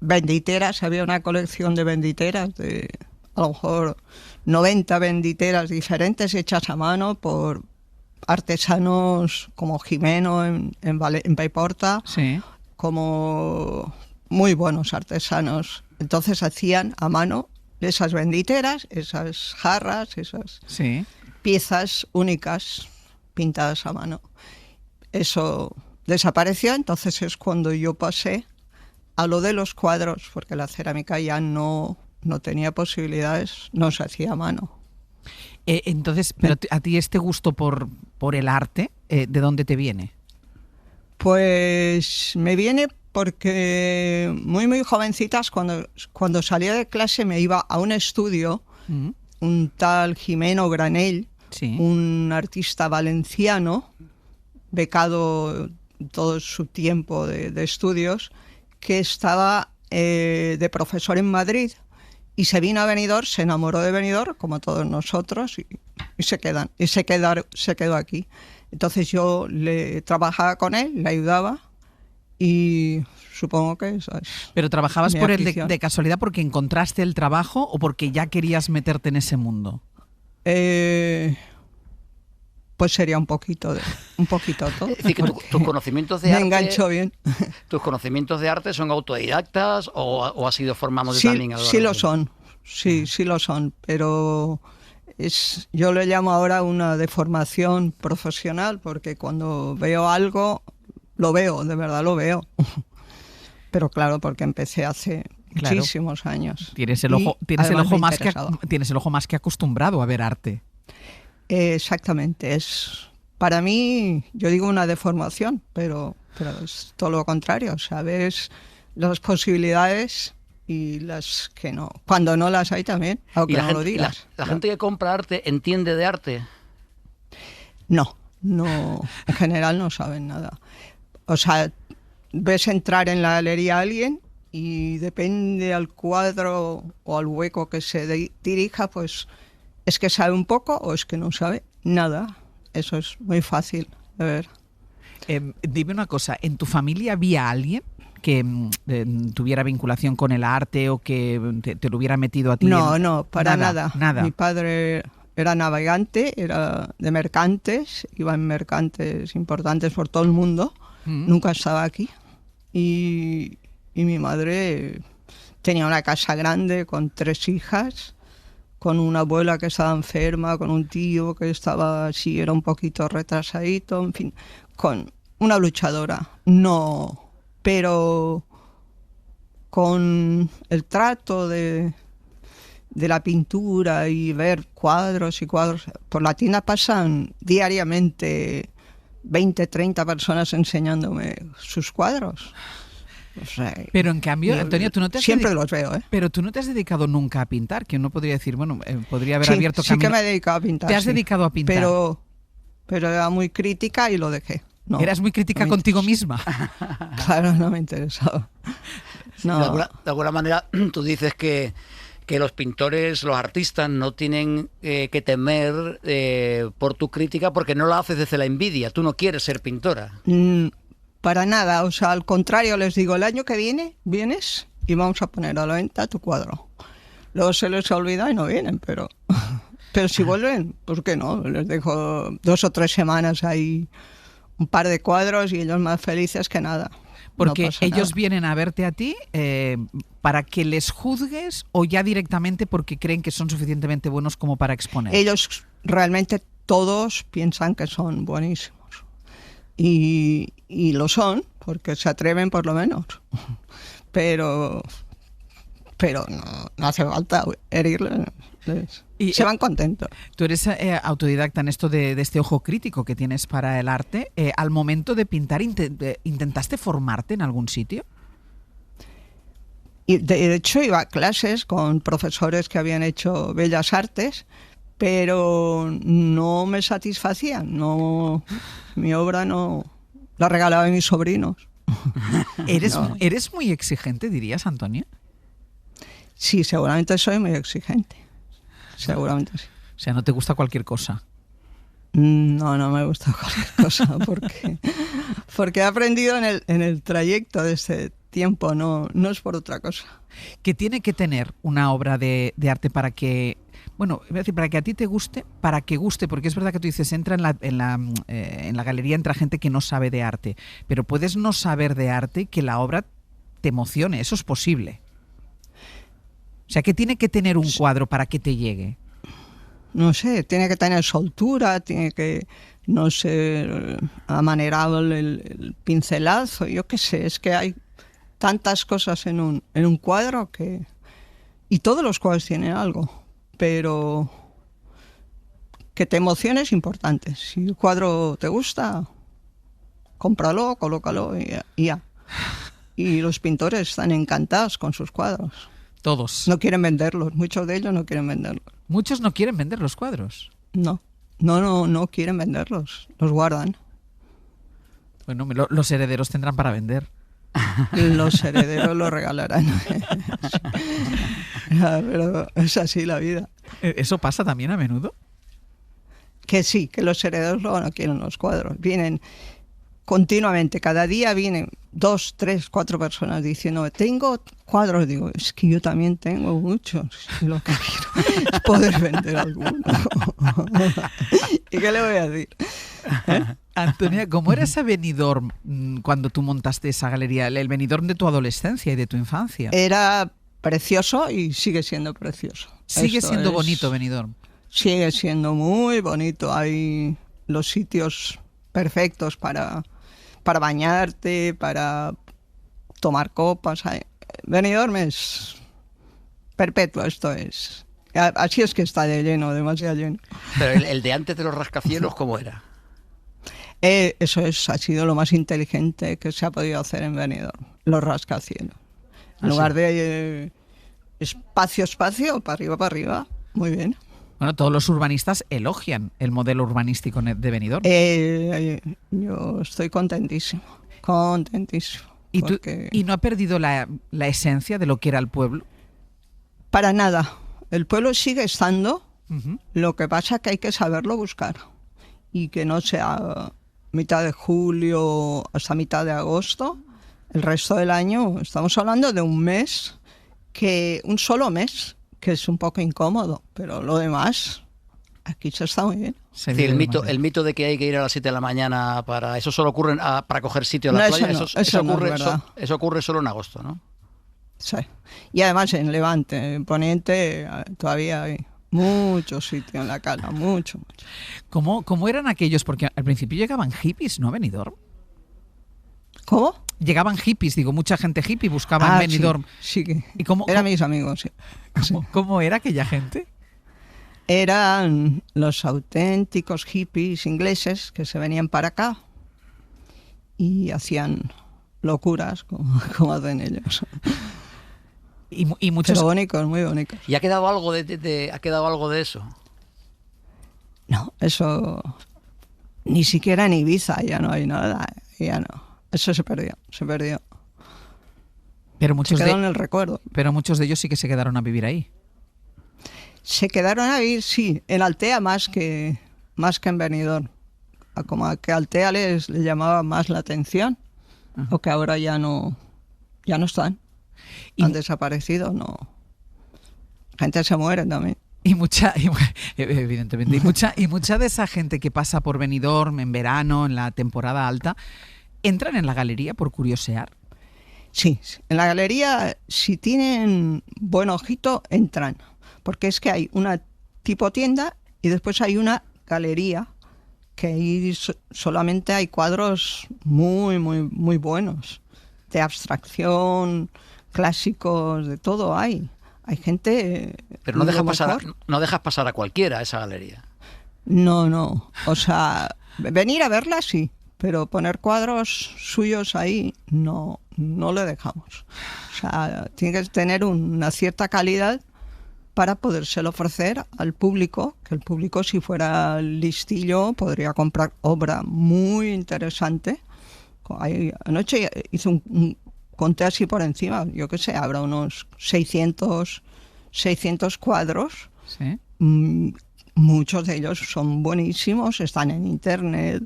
venditeras, había una colección de venditeras, de a lo mejor 90 venditeras diferentes hechas a mano por artesanos como Jimeno en Paiporta, sí, como muy buenos artesanos. Entonces hacían a mano esas venditeras, esas jarras, esas sí, piezas únicas pintadas a mano. Eso desapareció, entonces es cuando yo pasé a lo de los cuadros, porque la cerámica ya no tenía posibilidades, no se hacía a mano. Entonces, pero a ti este gusto por el arte, ¿de dónde te viene? Pues me viene porque muy jovencitas, cuando salía de clase me iba a un estudio, un tal Jimeno Granell, sí, un artista valenciano, becado todo su tiempo de estudios, que estaba de profesor en Madrid y se vino a Benidorm, se enamoró de Benidorm, como todos nosotros, y se quedó aquí. Entonces yo trabajaba con él, le ayudaba, Y supongo que eso es. ¿Pero trabajabas mi por él afición. de casualidad porque encontraste el trabajo o porque ya querías meterte en ese mundo? Pues sería un poquito todo. Es decir, que tus conocimientos de Me arte... engancho bien. ¿Tus conocimientos de arte son autodidactas o has sido formado Sí, también a lo largo sí lo del- son, sí lo son, pero yo lo llamo ahora una deformación profesional, porque cuando veo algo, lo veo, de verdad lo veo. Pero claro, porque empecé hace Claro. muchísimos años. Tienes el Y ojo, además me interesaba. tienes el ojo más que acostumbrado a ver arte. Exactamente, es para mí, yo digo una deformación, pero es todo lo contrario, sabes las posibilidades y las que no, cuando no las hay también, ¿Y aunque la no gente, lo digas. la gente que compra arte entiende de arte? No, en general no saben nada. O sea, ves entrar en la galería a alguien y depende al cuadro o al hueco que se dirija, pues es que sabe un poco o es que no sabe nada. Eso es muy fácil de ver. Dime una cosa, ¿en tu familia había alguien que tuviera vinculación con el arte o que te lo hubiera metido a ti? No, para Nada. Mi padre era navegante, era de mercantes, iba en mercantes importantes por todo el mundo, nunca estaba aquí. Y mi madre tenía una casa grande con 3 hijas, con una abuela que estaba enferma, con un tío que estaba así, era un poquito retrasadito, en fin, con una luchadora. No, pero con el trato de la pintura y ver cuadros y cuadros. Por la tienda pasan diariamente 20, 30 personas enseñándome sus cuadros. O sea, Pero en cambio, Antonio, tú no te has siempre los veo, ¿eh? Pero tú no te has dedicado nunca a pintar, que uno podría decir, bueno, podría haber Sí, abierto sí camino. que me he dedicado a pintar. Te has sí. dedicado a pintar. Pero era muy crítica y lo dejé. No, Eras muy crítica no me contigo interesa. misma. Claro, no me interesaba. No. De alguna manera, tú dices que los pintores, los artistas, no tienen que temer por tu crítica porque no lo haces desde la envidia. Tú no quieres ser pintora. Para nada, o sea, al contrario, les digo, el año que viene, vienes y vamos a poner a la venta tu cuadro. Luego se les olvida y no vienen, pero si vuelven, ¿por qué no? Les dejo 2 o 3 semanas ahí, un par de cuadros y ellos más felices que nada. Porque No pasa ellos nada. vienen a verte a ti para que les juzgues o ya directamente porque creen que son suficientemente buenos como para exponer. Ellos realmente todos piensan que son buenísimos. Y lo son, porque se atreven por lo menos. Pero no hace falta herirles. Y, Se van contentos. Tú eres autodidacta en esto de este ojo crítico que tienes para el arte. Al momento de pintar, ¿intentaste formarte en algún sitio? Y de hecho iba a clases con profesores que habían hecho bellas artes, pero no me satisfacían. No, mi obra no la regalaba a mis sobrinos. ¿Eres muy exigente, dirías, Antonio? Sí, seguramente soy muy exigente. Seguramente sí. O sea, no te gusta cualquier cosa. No me gusta cualquier cosa porque he aprendido en el trayecto de este tiempo, no es por otra cosa. ¿Qué tiene que tener una obra de arte para que, bueno, iba a decir, para que a ti te guste, para que guste? Porque es verdad que tú dices, entra en la galería, entra gente que no sabe de arte, pero puedes no saber de arte y que la obra te emocione, eso es posible. O sea, ¿qué tiene que tener un cuadro para que te llegue? No sé, tiene que tener soltura, tiene que no ser amanerado el pincelazo, yo qué sé, es que hay tantas cosas en un cuadro que... Y todos los cuadros tienen algo, pero que te emocione es importante. Si el cuadro te gusta, cómpralo, colócalo y ya. Y los pintores están encantados con sus cuadros. Todos. No quieren venderlos, muchos de ellos no quieren venderlos. Muchos no quieren vender los cuadros. No quieren venderlos, los guardan. Bueno, los herederos tendrán para vender. Los herederos lo regalarán. Pero es así la vida. ¿Eso pasa también a menudo? Que sí, que los herederos luego no quieren los cuadros. Vienen continuamente, cada día vienen 2, 3, 4 personas diciendo, tengo cuadros. Digo, es que yo también tengo muchos. Y lo que quiero es poder vender alguno. ¿Y qué le voy a decir? Antonia, ¿cómo era ese Benidorm cuando tú montaste esa galería? El Benidorm de tu adolescencia y de tu infancia. Era precioso y sigue siendo precioso. Sigue siendo bonito Benidorm. Sigue siendo muy bonito. Hay los sitios perfectos para bañarte, para tomar copas. Benidorm es perpetuo, esto es. Así es que está de lleno, demasiado lleno. Pero el de antes de los rascacielos, ¿cómo era? Eso ha sido lo más inteligente que se ha podido hacer en Benidorm, los rascacielos. En lugar de espacio, para arriba, muy bien. Bueno, todos los urbanistas elogian el modelo urbanístico de Benidorm. Yo estoy contentísimo. ¿Y no ha perdido la esencia de lo que era el pueblo? Para nada. El pueblo sigue estando, lo que pasa es que hay que saberlo buscar. Y que no sea mitad de julio hasta mitad de agosto. El resto del año, estamos hablando de un solo mes, que es un poco incómodo, pero lo demás, aquí se está muy bien. Sí, el mito de que hay que ir a las 7 de la mañana para... Eso solo ocurre para coger sitio en la playa. Eso ocurre solo en agosto, ¿no? Sí. Y además en Levante, en Poniente, todavía hay mucho sitio en la cala, mucho. ¿Cómo eran aquellos? Porque al principio llegaban hippies, ¿no, Benidorm? ¿Cómo? Llegaban hippies, digo, mucha gente hippie buscaba en Benidorm. Sí. ¿Y eran mis amigos, sí. ¿Cómo era aquella gente? Eran los auténticos hippies ingleses que se venían para acá y hacían locuras como hacen ellos. Y muchos... Pero bonitos, muy bonitos. ¿Y ha quedado algo de eso? No, eso ni siquiera en Ibiza ya no hay nada, ya no. Eso se perdió. Pero muchos se quedó en el recuerdo. Pero muchos de ellos sí que se quedaron a vivir ahí. Se quedaron a vivir, sí, en Altea más que en Benidorm. Como que Altea les llamaba más la atención, o que ahora ya no están. Han desaparecido, no. La gente se muere también. Evidentemente, y mucha de esa gente que pasa por Benidorm en verano, en la temporada alta, ¿entran en la galería por curiosear? Sí, en la galería, si tienen buen ojito, entran. Porque es que hay una tipo tienda y después hay una galería que ahí solamente hay cuadros muy, muy, muy buenos. De abstracción, clásicos, de todo hay. Hay gente... Pero no dejas pasar a cualquiera a esa galería. No. O sea, venir a verla sí, pero poner cuadros suyos ahí no le dejamos. O sea, tiene que tener una cierta calidad para podérselo ofrecer al público, que el público, si fuera listillo, podría comprar obra muy interesante. Anoche hice conté así por encima, yo qué sé, habrá unos 600 cuadros. ¿Sí? Muchos de ellos son buenísimos, están en internet,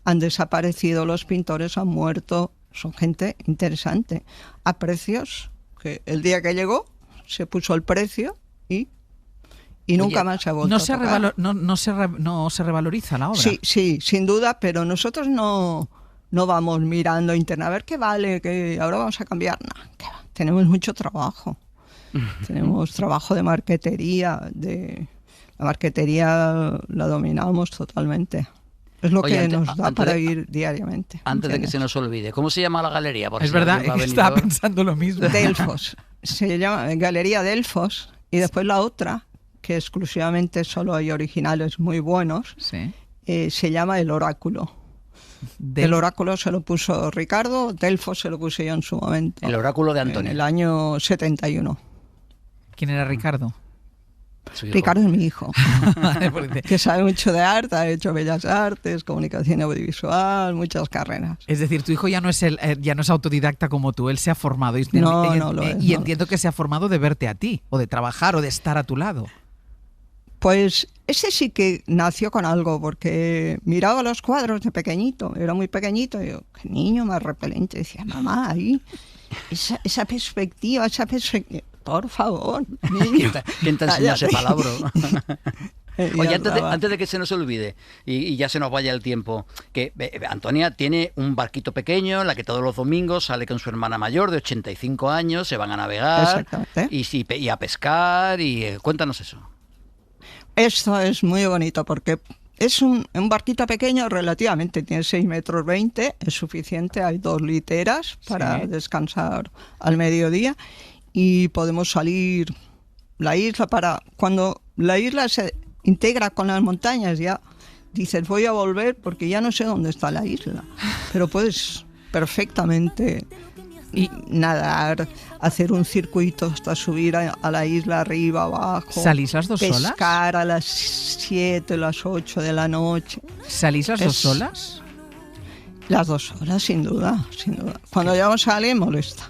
han desaparecido los pintores, han muerto, son gente interesante, a precios que el día que llegó se puso el precio y nunca más se ha vuelto a tocar. No se revaloriza la obra. Sí, sin duda, pero nosotros no vamos mirando internet a ver qué vale, que ahora vamos a cambiar. No, tenemos mucho trabajo. Tenemos trabajo de marquetería. La marquetería la dominamos totalmente. Es lo que nos da para ir diariamente. Antes de que se nos olvide, ¿cómo se llama la galería? Es verdad, estaba pensando lo mismo. Delfos. Se llama Galería Delfos. Y después la otra, que exclusivamente solo hay originales muy buenos, sí. Se llama El Oráculo. El Oráculo se lo puso Ricardo, Delfos se lo puse yo en su momento. El Oráculo de Antonio. En el año 71. ¿Quién era Ricardo? Ricardo es mi hijo, que sabe mucho de arte, ha hecho bellas artes, comunicación audiovisual, muchas carreras. Es decir, tu hijo ya no es autodidacta como tú, él se ha formado. No lo es. Y entiendo que se ha formado de verte a ti, o de trabajar, o de estar a tu lado. Pues ese sí que nació con algo, porque miraba los cuadros de pequeñito, era muy pequeñito, y yo, qué niño más repelente, decía, mamá, ahí, esa perspectiva, por favor, niño. ¿Quién te enseñó ese palabra? Oye, Ya antes de que se nos olvide y ya se nos vaya el tiempo, que Antonia tiene un barquito pequeño en la que todos los domingos sale con su hermana mayor de 85 años, se van a navegar Exactamente. y a pescar, y cuéntanos eso. Esto es muy bonito porque es un barquito pequeño relativamente, tiene 6,20 metros, es suficiente, hay 2 literas para descansar al mediodía y podemos salir la isla para cuando la isla se integra con las montañas, ya dices voy a volver porque ya no sé dónde está la isla, pero puedes perfectamente nadar, hacer un circuito hasta subir a la isla arriba, abajo. ¿Salís las dos solas? Pescar a las 7, las 8 de la noche. ¿Salís las dos solas? Las 2 horas, sin duda, sin duda. Cuando llegamos a alguien, molesta.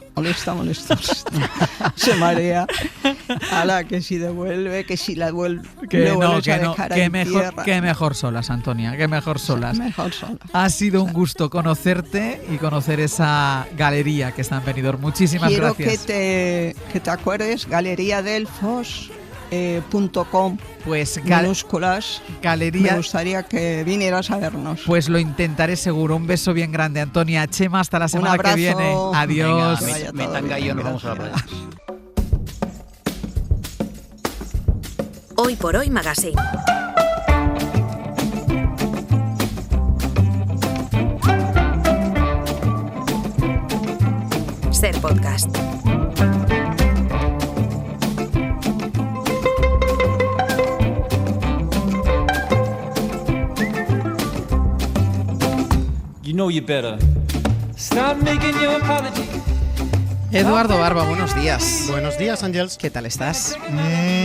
Se marea. Ala, que si devuelve, que si la vuelve a dejar en tierra. Que mejor solas, Antonia, que mejor solas. Mejor solas. Ha sido un gusto conocerte y conocer esa galería que está en Benidorm. Muchísimas gracias. Quiero que te acuerdes, galeriadelfos.com. Pues minúsculas. Galería. Me gustaría que vinieras a vernos. Pues lo intentaré seguro. Un beso bien grande, Antonia. Chema, hasta la semana que viene. Adiós. Venga, Metanga y yo nos vamos a la playa. Hoy por Hoy Magazine. Ser podcast. You know you better stop making your apology. Eduardo Barba, buenos días. Buenos días, Ángels. ¿Qué tal estás?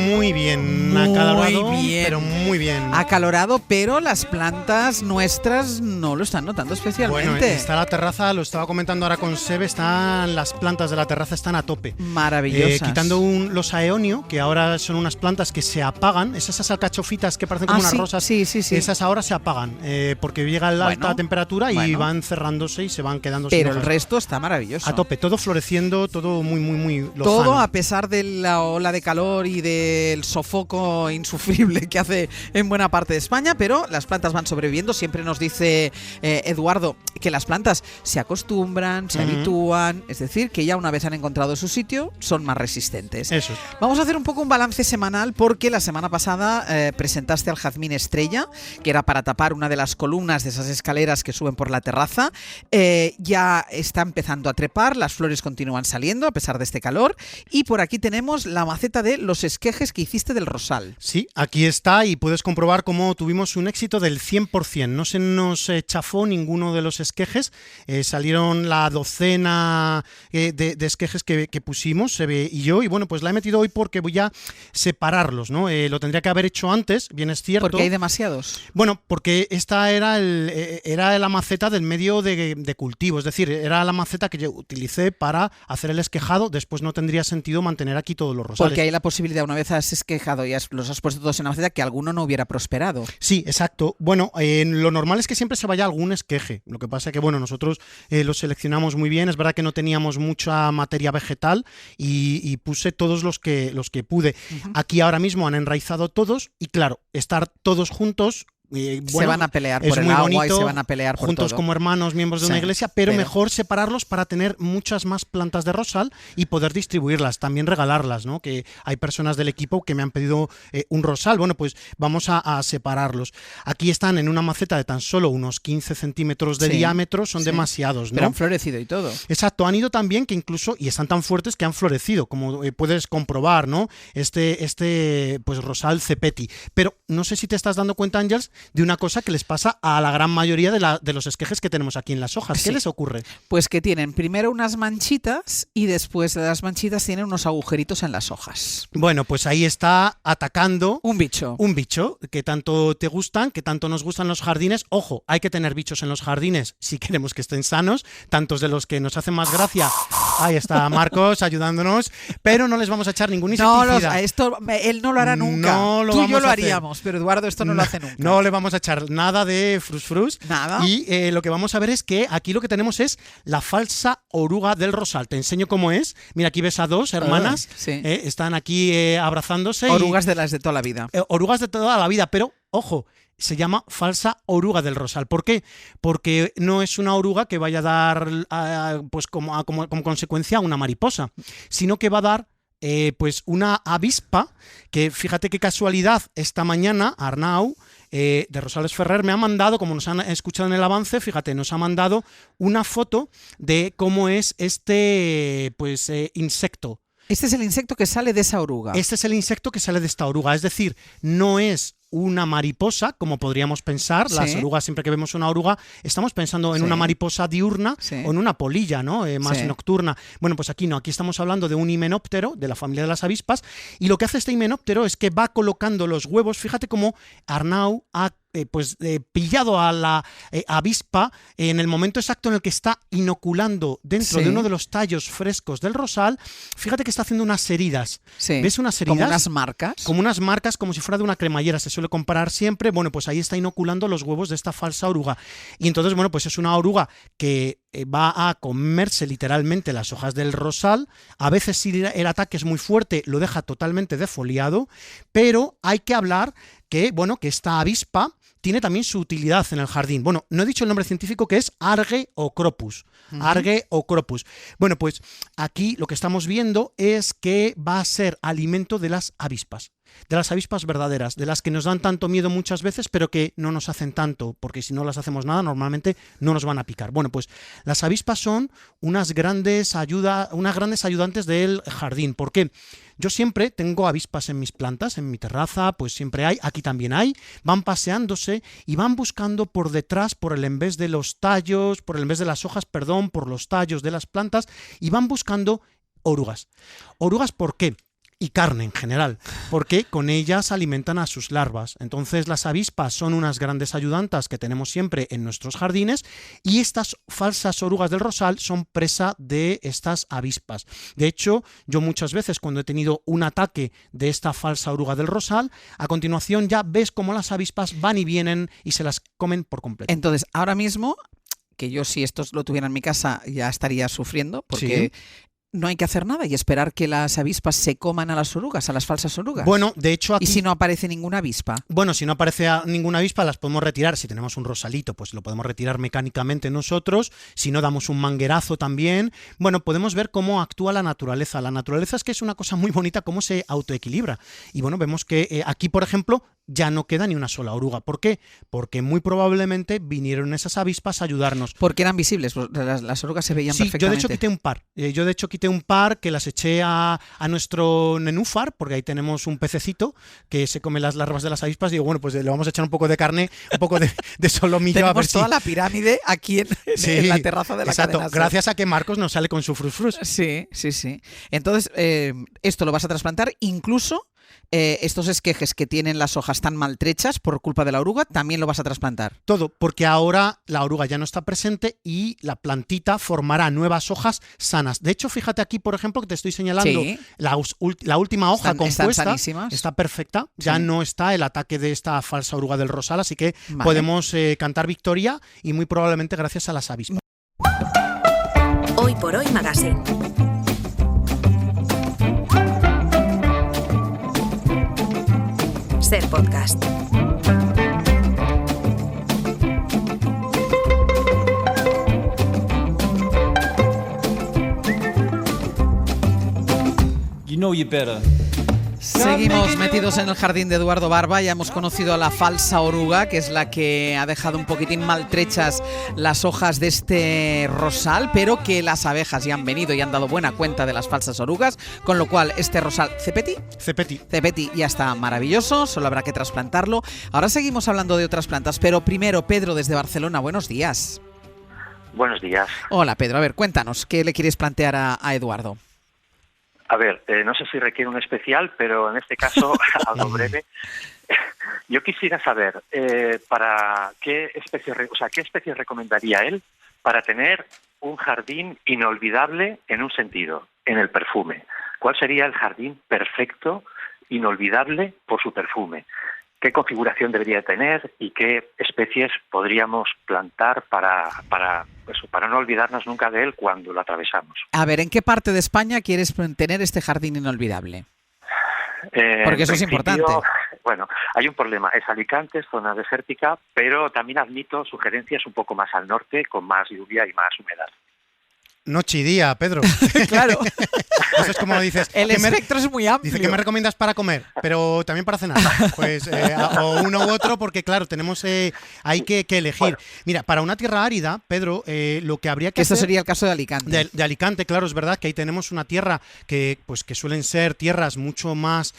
Muy bien, acalorado, pero muy bien. Acalorado, pero las plantas nuestras no lo están notando especialmente. Bueno, está la terraza, lo estaba comentando ahora con Sebe, las plantas de la terraza están a tope. Maravillosas. Quitando los aeonio, que ahora son unas plantas que se apagan, esas alcachofitas que parecen como unas rosas, sí. esas ahora se apagan, porque llega la alta temperatura y van cerrándose y se van quedando sin Pero hojas. el resto está maravilloso. A tope, todo floreciendo, todo muy lozano. Todo a pesar de la ola de calor y del sofoco insufrible que hace en buena parte de España, pero las plantas van sobreviviendo. Siempre nos dice Eduardo que las plantas se acostumbran, se habitúan, es decir, que ya una vez han encontrado su sitio, son más resistentes. Eso es. Vamos a hacer un poco un balance semanal porque la semana pasada presentaste al jazmín estrella, que era para tapar una de las columnas de esas escaleras que suben por la terraza. Ya está empezando a trepar, las flores continúan saliendo a pesar de este calor, y por aquí tenemos la maceta de los esquejes que hiciste del rosal. Sí, aquí está y puedes comprobar cómo tuvimos un éxito del 100%. No se nos chafó ninguno de los esquejes. Salieron la docena de esquejes que pusimos, Sebe y yo, y bueno, pues la he metido hoy porque voy a separarlos, ¿no? Lo tendría que haber hecho antes, bien es cierto. ¿Porque hay demasiados? Bueno, porque esta era la maceta del medio de cultivo, es decir, era la maceta que yo utilicé para hacer el esquejado. Después no tendría sentido mantener aquí todos los rosales. Porque hay la posibilidad, una vez has esquejado y los has puesto todos en la maceta, que alguno no hubiera prosperado. Sí, exacto. Bueno, lo normal es que siempre se vaya algún esqueje. Lo que pasa es que, bueno, nosotros los seleccionamos muy bien. Es verdad que no teníamos mucha materia vegetal y puse todos los que pude. Aquí ahora mismo han enraizado todos y, claro, estar todos juntos... se van a pelear por el agua bonito, y se van a pelear por juntos todo. Como hermanos, miembros de una iglesia, pero mejor separarlos para tener muchas más plantas de rosal y poder distribuirlas, también regalarlas, ¿no? Que hay personas del equipo que me han pedido un rosal. Bueno, pues vamos a separarlos. Aquí están en una maceta de tan solo unos 15 centímetros de diámetro, son demasiados, ¿no? Pero han florecido y todo. Exacto, han ido tan bien que incluso, y están tan fuertes que han florecido, como puedes comprobar, ¿no? Pues rosal cepeti. Pero no sé si te estás dando cuenta, Ángels, de una cosa que les pasa a la gran mayoría de los esquejes que tenemos aquí en las hojas. ¿Qué les ocurre? Pues que tienen primero unas manchitas y después de las manchitas tienen unos agujeritos en las hojas. Bueno, pues ahí está atacando un bicho. Un bicho que tanto te gustan, que tanto nos gustan los jardines. Ojo, hay que tener bichos en los jardines si queremos que estén sanos, tantos de los que nos hacen más gracia Ahí está Marcos ayudándonos, pero no les vamos a echar ningún insecticida. No, esto él no lo hará nunca. No lo Tú y yo vamos lo a hacer. haríamos, pero Eduardo esto no lo hace nunca. No le vamos a echar nada de frus. Nada. Y lo que vamos a ver es que aquí lo que tenemos es la falsa oruga del rosal. Te enseño cómo es. Mira, aquí ves a dos hermanas. Sí. Están aquí abrazándose. Orugas de las de toda la vida. Orugas de toda la vida, pero ojo, se llama falsa oruga del rosal. ¿Por qué? Porque no es una oruga que vaya a dar pues como consecuencia una mariposa, sino que va a dar pues una avispa que, fíjate qué casualidad, esta mañana Arnau de Rosales Ferrer me ha mandado, como nos han escuchado en el avance, fíjate, nos ha mandado una foto de cómo es este pues insecto. Este es el insecto que sale de esa oruga. Este es el insecto que sale de esta oruga, es decir, no es una mariposa, como podríamos pensar. Sí. Las orugas, siempre que vemos una oruga, estamos pensando en Sí. una mariposa diurna Sí. o en una polilla, ¿no? Más Sí. nocturna. Bueno, pues aquí no, aquí estamos hablando de un himenóptero, de la familia de las avispas, y lo que hace este himenóptero es que va colocando los huevos. Fíjate cómo Arnau ha pillado a la avispa en el momento exacto en el que está inoculando dentro Sí. de uno de los tallos frescos del rosal. Fíjate que está haciendo unas heridas. Sí. ¿Ves unas heridas? Como unas marcas. Como unas marcas, como si fuera de una cremallera, se suele comparar siempre. Bueno, pues ahí está inoculando los huevos de esta falsa oruga. Y entonces, bueno, pues es una oruga que va a comerse literalmente las hojas del rosal. A veces, si el ataque es muy fuerte, lo deja totalmente defoliado, pero hay que hablar que, bueno, que esta avispa tiene también su utilidad en el jardín. Bueno, no he dicho el nombre científico, que es Argeocropus. Argeocropus. Bueno, pues aquí lo que estamos viendo es que va a ser alimento de las avispas verdaderas, de las que nos dan tanto miedo muchas veces, pero que no nos hacen tanto, porque si no las hacemos nada, normalmente no nos van a picar. Bueno, pues las avispas son unas grandes ayudantes del jardín. ¿Por qué? Yo siempre tengo avispas en mis plantas, en mi terraza, pues siempre hay, aquí también hay, van paseándose y van buscando por detrás, por el envés de los tallos, por el envés de las hojas, perdón, por los tallos de las plantas, y van buscando orugas. ¿Orugas por qué? Y carne en general, porque con ellas alimentan a sus larvas. Entonces las avispas son unas grandes ayudantas que tenemos siempre en nuestros jardines, y estas falsas orugas del rosal son presa de estas avispas. De hecho, yo muchas veces cuando he tenido un ataque de esta falsa oruga del rosal, a continuación ya ves cómo las avispas van y vienen y se las comen por completo. Entonces, ahora mismo, que yo si esto lo tuviera en mi casa ya estaría sufriendo, porque... Sí. No hay que hacer nada y esperar que las avispas se coman a las orugas, a las falsas orugas. Bueno, de hecho aquí... ¿Y si no aparece ninguna avispa? Bueno, si no aparece ninguna avispa, las podemos retirar. Si tenemos un rosalito, pues lo podemos retirar mecánicamente nosotros. Si no, damos un manguerazo también. Bueno, podemos ver cómo actúa la naturaleza. La naturaleza es que es una cosa muy bonita, cómo se autoequilibra. Y bueno, vemos que aquí, por ejemplo, ya no queda ni una sola oruga. ¿Por qué? Porque muy probablemente vinieron esas avispas a ayudarnos. Porque eran visibles, las orugas se veían perfectamente. Yo de hecho quité un par. Quité un par que las eché a nuestro nenúfar, porque ahí tenemos un pececito que se come las larvas de las avispas. Digo, bueno, pues le vamos a echar un poco de carne, un poco de solomillo. Tenemos a ver toda la pirámide aquí en la terraza de la cadena SER. Gracias a que Marcos nos sale con su frus. Sí. Entonces, esto lo vas a trasplantar, incluso estos esquejes que tienen las hojas tan maltrechas por culpa de la oruga, también lo vas a trasplantar. Todo, porque ahora la oruga ya no está presente y la plantita formará nuevas hojas sanas. De hecho, fíjate aquí, por ejemplo, que te estoy señalando, Sí. la última hoja compuesta están sanísimas. está perfecta. Ya Sí. no está el ataque de esta falsa oruga del rosal, así que Vale. podemos cantar victoria, y muy probablemente gracias a las avispas. Hoy por Hoy Magazine. Ser podcast. You know you better. Seguimos metidos en el jardín de Eduardo Barba. Ya hemos conocido a la falsa oruga, que es la que ha dejado un poquitín maltrechas las hojas de este rosal, pero que las abejas ya han venido y han dado buena cuenta de las falsas orugas, con lo cual este rosal Cepeti ya está maravilloso, solo habrá que trasplantarlo. Ahora seguimos hablando de otras plantas, pero primero Pedro desde Barcelona, buenos días. Buenos días. Hola Pedro, a ver, cuéntanos, ¿qué le quieres plantear a Eduardo? A ver, no sé si requiere un especial, pero en este caso, algo breve. Yo quisiera saber para qué especie recomendaría él para tener un jardín inolvidable en un sentido, en el perfume. ¿Cuál sería el jardín perfecto, inolvidable por su perfume? ¿Qué configuración debería tener y qué especies podríamos plantar para no olvidarnos nunca de él cuando lo atravesamos? A ver, ¿en qué parte de España quieres tener este jardín inolvidable? Porque eso es importante. Bueno, hay un problema. Es Alicante, es zona desértica, pero también admito sugerencias un poco más al norte, con más lluvia y más humedad. Noche y día, Pedro. Claro. Eso es como dices. El espectro es muy amplio. Dice que me recomiendas para comer, pero también para cenar. Pues o uno u otro, porque claro, tenemos hay que elegir. Bueno. Mira, para una tierra árida, Pedro, lo que habría que hacer... Esto sería el caso de Alicante. De Alicante, claro, es verdad que ahí tenemos una tierra que suelen ser tierras mucho más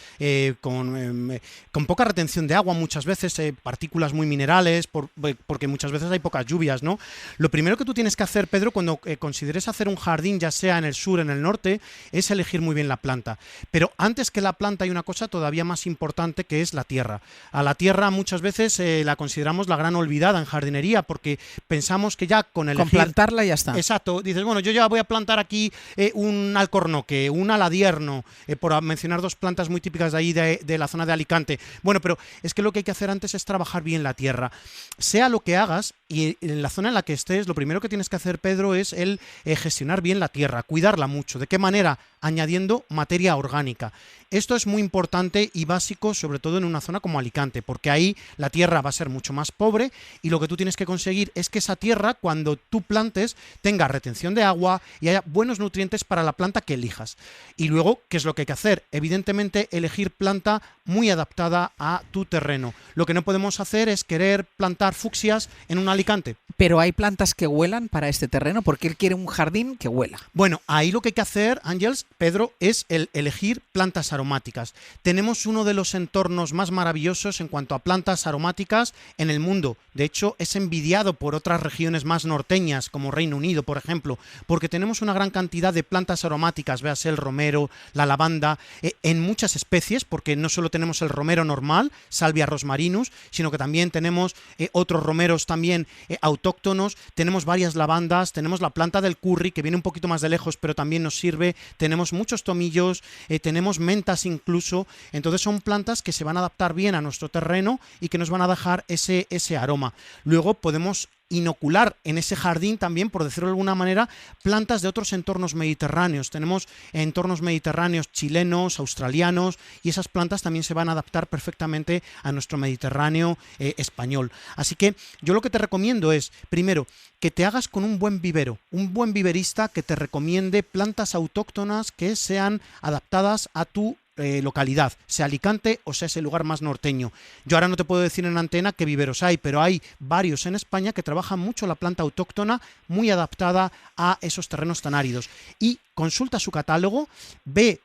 con poca retención de agua muchas veces, partículas muy minerales, porque muchas veces hay pocas lluvias, ¿no? Lo primero que tú tienes que hacer, Pedro, cuando consideres hacer un jardín, ya sea en el sur o en el norte, es elegir muy bien la planta. Pero antes que la planta hay una cosa todavía más importante, que es la tierra. A la tierra muchas veces la consideramos la gran olvidada en jardinería, porque pensamos que ya con elegir... Con plantarla ya está. Exacto. Dices, bueno, yo ya voy a plantar aquí un alcornoque, un aladierno, por mencionar dos plantas muy típicas de ahí, de la zona de Alicante. Bueno, pero es que lo que hay que hacer antes es trabajar bien la tierra. Sea lo que hagas, y en la zona en la que estés, lo primero que tienes que hacer, Pedro, es el gestionar bien la tierra, cuidarla mucho. ¿De qué manera? Añadiendo materia orgánica. Esto es muy importante y básico, sobre todo en una zona como Alicante, porque ahí la tierra va a ser mucho más pobre y lo que tú tienes que conseguir es que esa tierra, cuando tú plantes, tenga retención de agua y haya buenos nutrientes para la planta que elijas. Y luego, ¿qué es lo que hay que hacer? Evidentemente, elegir planta muy adaptada a tu terreno. Lo que no podemos hacer es querer plantar fucsias en un Alicante. Pero hay plantas que huelan para este terreno, porque él quiere un jardín que huela. Bueno, ahí lo que hay que hacer, Ángels, Pedro, es elegir plantas aromáticas. Tenemos uno de los entornos más maravillosos en cuanto a plantas aromáticas en el mundo. De hecho, es envidiado por otras regiones más norteñas, como Reino Unido, por ejemplo, porque tenemos una gran cantidad de plantas aromáticas, véase el romero, la lavanda, en muchas especies, porque no solo tenemos el romero normal, Salvia rosmarinus, sino que también tenemos otros romeros también autóctonos, tenemos varias lavandas, tenemos la planta del curry, que viene un poquito más de lejos, pero también nos sirve, tenemos muchos tomillos, tenemos mentas incluso, entonces son plantas que se van a adaptar bien a nuestro terreno y que nos van a dejar ese aroma. Luego podemos inocular en ese jardín también, por decirlo de alguna manera, plantas de otros entornos mediterráneos. Tenemos entornos mediterráneos chilenos, australianos, y esas plantas también se van a adaptar perfectamente a nuestro Mediterráneo español. Así que yo lo que te recomiendo es, primero, que te hagas con un buen vivero, un buen viverista que te recomiende plantas autóctonas que sean adaptadas a tu localidad, sea Alicante o sea ese lugar más norteño. Yo ahora no te puedo decir en antena qué viveros hay, pero hay varios en España que trabajan mucho la planta autóctona, muy adaptada a esos terrenos tan áridos. Y consulta su catálogo, ve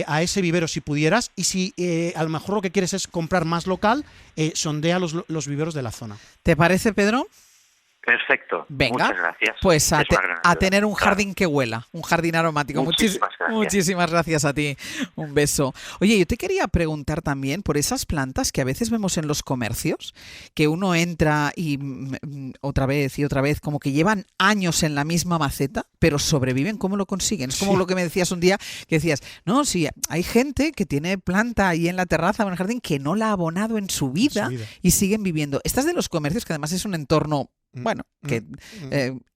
a ese vivero si pudieras, y si a lo mejor lo que quieres es comprar más local, sondea los viveros de la zona. ¿Te parece, Pedro? Perfecto. Venga, muchas gracias. Pues a tener un jardín que huela, un jardín aromático. Muchísimas gracias a ti. Un beso. Oye, yo te quería preguntar también por esas plantas que a veces vemos en los comercios, que uno entra y otra vez, como que llevan años en la misma maceta, pero sobreviven. ¿Cómo lo consiguen? Es como lo que me decías un día, que decías, no, sí, hay gente que tiene planta ahí en la terraza o en el jardín que no la ha abonado en su vida y siguen viviendo. Estas de los comercios, que además es un entorno... Bueno,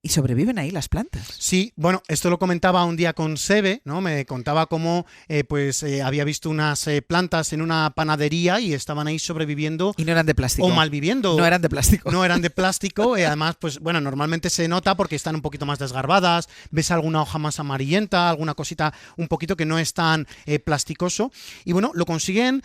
y sobreviven ahí las plantas. Sí, bueno, esto lo comentaba un día con Sebe, ¿no? Me contaba cómo había visto unas plantas en una panadería y estaban ahí sobreviviendo. Y no eran de plástico. O malviviendo. No eran de plástico. No eran de plástico, además, pues bueno, normalmente se nota porque están un poquito más desgarbadas, ves alguna hoja más amarillenta, alguna cosita un poquito que no es tan plasticoso. Y bueno, lo consiguen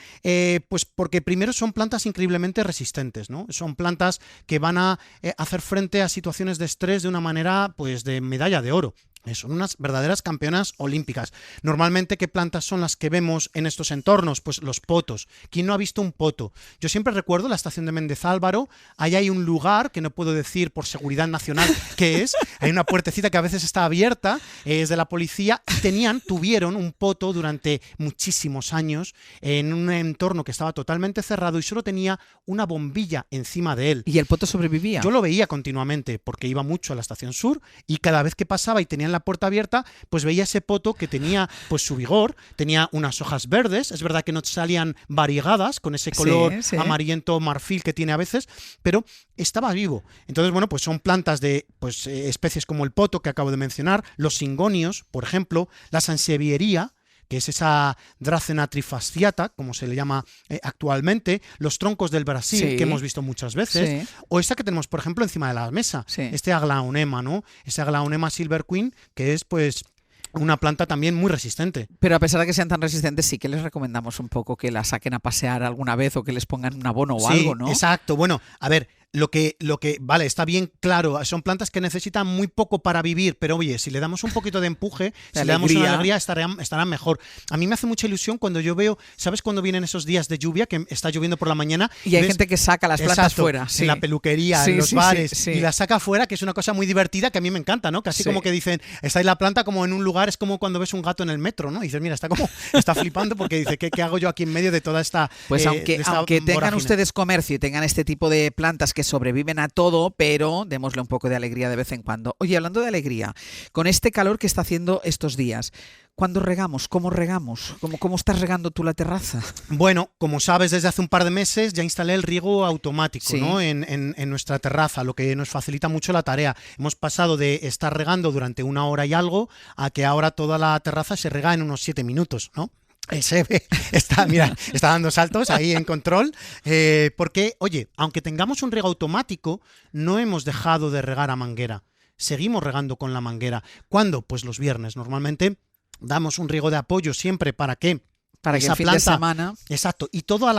pues porque primero son plantas increíblemente resistentes, ¿no? Son plantas que van a hacer frente a situaciones de estrés de una manera pues de medalla de oro. Son unas verdaderas campeonas olímpicas. Normalmente, ¿qué plantas son las que vemos en estos entornos? Pues los potos. ¿Quién no ha visto un poto? Yo siempre recuerdo la estación de Méndez Álvaro. Ahí hay un lugar que no puedo decir por seguridad nacional qué es. Hay una puertecita que a veces está abierta, es de la policía. Y tuvieron un poto durante muchísimos años en un entorno que estaba totalmente cerrado y solo tenía una bombilla encima de él. ¿Y el poto sobrevivía? Yo lo veía continuamente porque iba mucho a la estación sur y cada vez que pasaba y tenían la puerta abierta, pues veía ese poto que tenía pues su vigor, tenía unas hojas verdes, es verdad que no salían variegadas con ese color amarillento marfil que tiene a veces, pero estaba vivo. Entonces, bueno, pues son plantas de pues especies como el poto que acabo de mencionar, los singonios, por ejemplo, la sansevieria, que es esa Dracena trifasciata, como se le llama actualmente, los troncos del Brasil, que hemos visto muchas veces, o esta que tenemos, por ejemplo, encima de la mesa, este Aglaonema, ¿no? Ese Aglaonema Silver Queen, que es, pues, una planta también muy resistente. Pero a pesar de que sean tan resistentes, sí que les recomendamos un poco que la saquen a pasear alguna vez o que les pongan un abono o algo, ¿no? Exacto. Bueno, a ver, lo que, vale, está bien claro, son plantas que necesitan muy poco para vivir, pero oye, si le damos un poquito de empuje, si le damos una alegría, estarán mejor. A mí me hace mucha ilusión cuando yo veo, ¿sabes cuando vienen esos días de lluvia, que está lloviendo por la mañana? Y hay gente que saca las plantas fuera. En la peluquería, en los bares, y las saca fuera, que es una cosa muy divertida que a mí me encanta, ¿no? Casi como que dicen, está ahí la planta como en un lugar, es como cuando ves un gato en el metro, ¿no? Y dices, mira, está flipando porque dice, ¿qué hago yo aquí en medio de toda esta Pues aunque tengan ustedes comercio y tengan este tipo de plantas que sobreviven a todo, pero démosle un poco de alegría de vez en cuando. Oye, hablando de alegría, con este calor que está haciendo estos días, ¿cuándo regamos? ¿Cómo regamos? ¿Cómo estás regando tú la terraza? Bueno, como sabes, desde hace un par de meses ya instalé el riego automático, ¿no? en nuestra terraza, lo que nos facilita mucho la tarea. Hemos pasado de estar regando durante 1 hora y algo a que ahora toda la terraza se rega en unos 7 minutos, ¿no? Está dando saltos ahí en control, porque, oye, aunque tengamos un riego automático, no hemos dejado de regar a manguera. Seguimos regando con la manguera. ¿Cuándo? Pues los viernes. Normalmente damos un riego de apoyo siempre para que esa el fin planta, de semana. Exacto. Y todo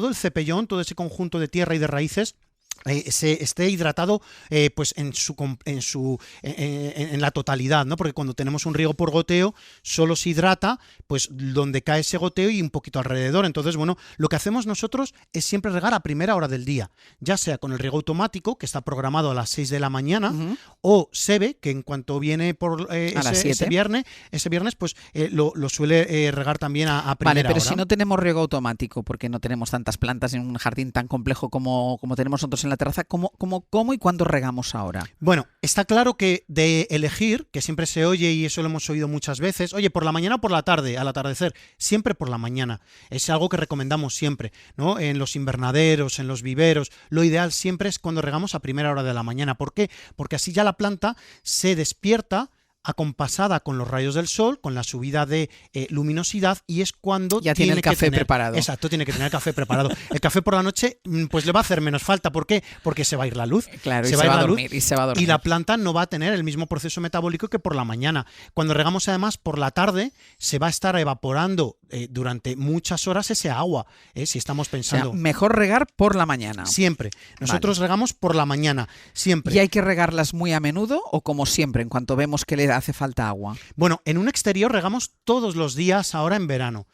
el cepellón, todo ese conjunto de tierra y de raíces se esté hidratado pues en la totalidad, ¿no? Porque cuando tenemos un riego por goteo solo se hidrata pues donde cae ese goteo y un poquito alrededor. Entonces, bueno, lo que hacemos nosotros es siempre regar a primera hora del día, ya sea con el riego automático, que está programado a las 6 de la mañana, o Sebe, que en cuanto viene por ese viernes pues lo suele regar también a primera hora. Vale, pero si no tenemos riego automático, porque no tenemos tantas plantas en un jardín tan complejo como tenemos nosotros en la terraza, ¿cómo y cuándo regamos ahora? Bueno, está claro que de elegir, que siempre se oye y eso lo hemos oído muchas veces, oye, ¿por la mañana o por la tarde? Al atardecer, siempre por la mañana. Es algo que recomendamos siempre, ¿no? En los invernaderos, en los viveros, lo ideal siempre es cuando regamos a primera hora de la mañana. ¿Por qué? Porque así ya la planta se despierta acompasada con los rayos del sol, con la subida de luminosidad, y es cuando ya tiene el café preparado. Exacto, tiene que tener el café preparado. El café por la noche pues le va a hacer menos falta. ¿Por qué? Porque se va a ir la luz. Claro, se va a dormir. Y la planta no va a tener el mismo proceso metabólico que por la mañana. Cuando regamos además por la tarde, se va a estar evaporando durante muchas horas ese agua, si estamos pensando. O sea, mejor regar por la mañana. Siempre. Nosotros regamos por la mañana, siempre. ¿Y hay que regarlas muy a menudo o como siempre, en cuanto vemos que le hace falta agua? Bueno, en un exterior regamos todos los días ahora en verano.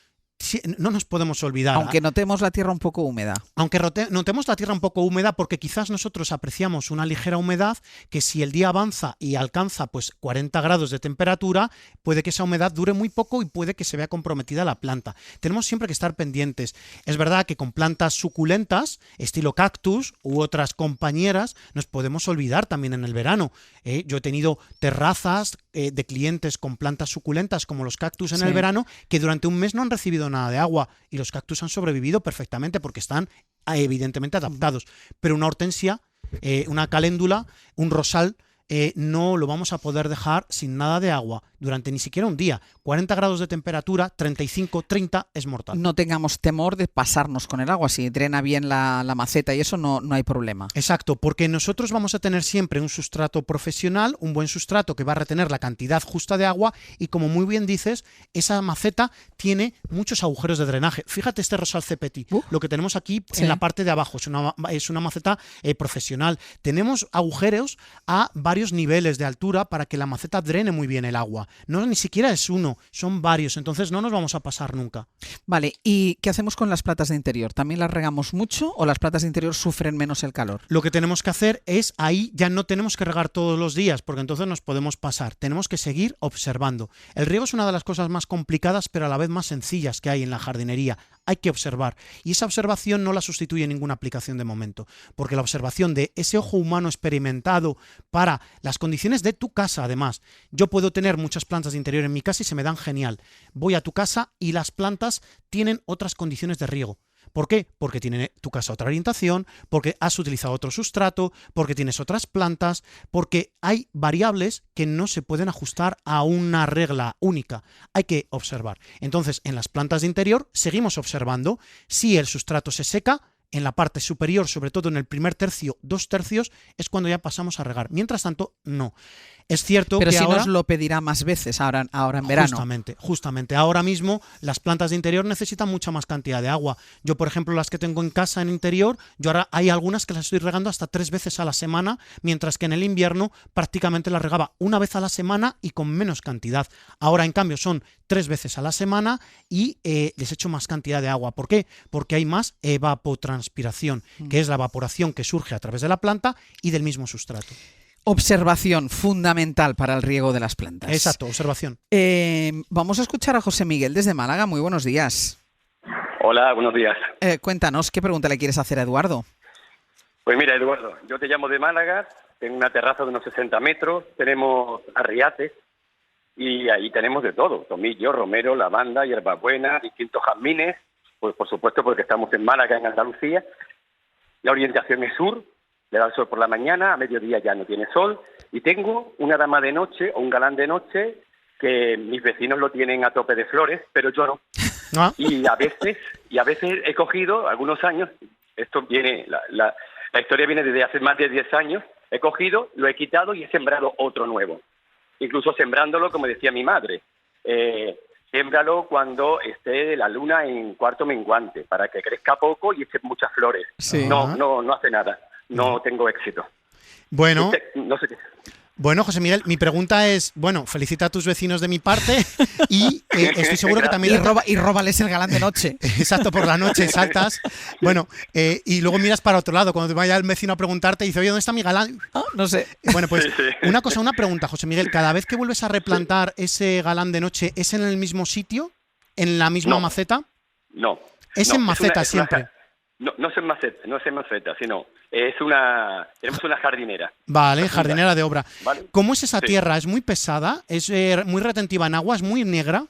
No nos podemos olvidar. Aunque notemos la tierra un poco húmeda. Aunque notemos la tierra un poco húmeda, porque quizás nosotros apreciamos una ligera humedad que si el día avanza y alcanza pues 40 grados de temperatura, puede que esa humedad dure muy poco y puede que se vea comprometida la planta. Tenemos siempre que estar pendientes. Es verdad que con plantas suculentas, estilo cactus u otras compañeras, nos podemos olvidar también en el verano. Yo he tenido terrazas de clientes con plantas suculentas como los cactus en el verano, que durante un mes no han recibido nada de agua y los cactus han sobrevivido perfectamente porque están evidentemente adaptados. Pero una hortensia, una caléndula, un rosal, no lo vamos a poder dejar sin nada de agua. durante ni siquiera un día. 40 grados de temperatura, 35, 30 es mortal. No tengamos temor de pasarnos con el agua. Si drena bien la maceta y eso, no hay problema. Exacto, porque nosotros vamos a tener siempre un sustrato profesional, un buen sustrato que va a retener la cantidad justa de agua y, como muy bien dices, esa maceta tiene muchos agujeros de drenaje. Fíjate este rosal cepeti, lo que tenemos aquí en la parte de abajo, es una maceta profesional. Tenemos agujeros a varios niveles de altura para que la maceta drene muy bien el agua. No, ni siquiera es uno, son varios, entonces no nos vamos a pasar nunca. Vale, ¿y qué hacemos con las plantas de interior? ¿También las regamos mucho o las plantas de interior sufren menos el calor? Lo que tenemos que hacer es, ahí ya no tenemos que regar todos los días, porque entonces nos podemos pasar. Tenemos que seguir observando. El riego es una de las cosas más complicadas, pero a la vez más sencillas que hay en la jardinería. Hay que observar. Y esa observación no la sustituye ninguna aplicación de momento, porque la observación de ese ojo humano experimentado para las condiciones de tu casa, además. Yo puedo tener muchas plantas de interior en mi casa y se me dan genial. Voy a tu casa y las plantas tienen otras condiciones de riego. ¿Por qué? Porque tiene tu casa otra orientación, porque has utilizado otro sustrato, porque tienes otras plantas, porque hay variables que no se pueden ajustar a una regla única. Hay que observar. Entonces, en las plantas de interior seguimos observando. Si el sustrato se seca, en la parte superior, sobre todo en el primer tercio, 2 tercios, es cuando ya pasamos a regar. Mientras tanto, no. Es cierto pero que si ahora nos lo pedirá más veces ahora en verano. Justamente. Ahora mismo las plantas de interior necesitan mucha más cantidad de agua. Yo, por ejemplo, las que tengo en casa en interior, yo ahora hay algunas que las estoy regando hasta 3 veces a la semana, mientras que en el invierno prácticamente las regaba una vez a la semana y con menos cantidad. Ahora, en cambio, son 3 veces a la semana y les echo más cantidad de agua. ¿Por qué? Porque hay más evapotranspiración, que es la evaporación que surge a través de la planta y del mismo sustrato. Observación fundamental para el riego de las plantas. Exacto, observación. Vamos a escuchar a José Miguel desde Málaga. Muy buenos días. Hola, buenos días. Cuéntanos, ¿qué pregunta le quieres hacer a Eduardo? Pues mira, Eduardo, yo te llamo de Málaga, tengo una terraza de unos 60 metros, tenemos arriates y ahí tenemos de todo, tomillo, romero, lavanda, hierbabuena, distintos jazmines, pues por supuesto porque estamos en Málaga, en Andalucía. La orientación es sur, le da el sol por la mañana, a mediodía ya no tiene sol, y tengo una dama de noche o un galán de noche que mis vecinos lo tienen a tope de flores, pero yo no. ¿Ah? Y a veces he cogido, algunos años, esto viene, la historia viene desde hace más de 10 años, he cogido, lo he quitado y he sembrado otro nuevo. Incluso sembrándolo, como decía mi madre, sémbralo cuando esté la luna en cuarto menguante, para que crezca poco y eche muchas flores. Sí. No hace nada. No tengo éxito. Bueno, No sé qué. Bueno, José Miguel, mi pregunta es, bueno, felicita a tus vecinos de mi parte y estoy seguro que también... Y róbales el galán de noche. Exacto, por la noche saltas. Bueno, y luego miras para otro lado. Cuando te vaya el vecino a preguntarte y dice, oye, ¿dónde está mi galán? No sé. Bueno, pues Sí. una pregunta, José Miguel. ¿Cada vez que vuelves a replantar ese galán de noche, es en el mismo sitio? ¿En la misma maceta? No. Es en maceta siempre. No es en maceta, sino tenemos una jardinera. Vale, jardinera de obra. ¿Vale? ¿Cómo es esa Sí. tierra? ¿Es muy pesada? ¿Es muy retentiva en agua? ¿Es muy negra?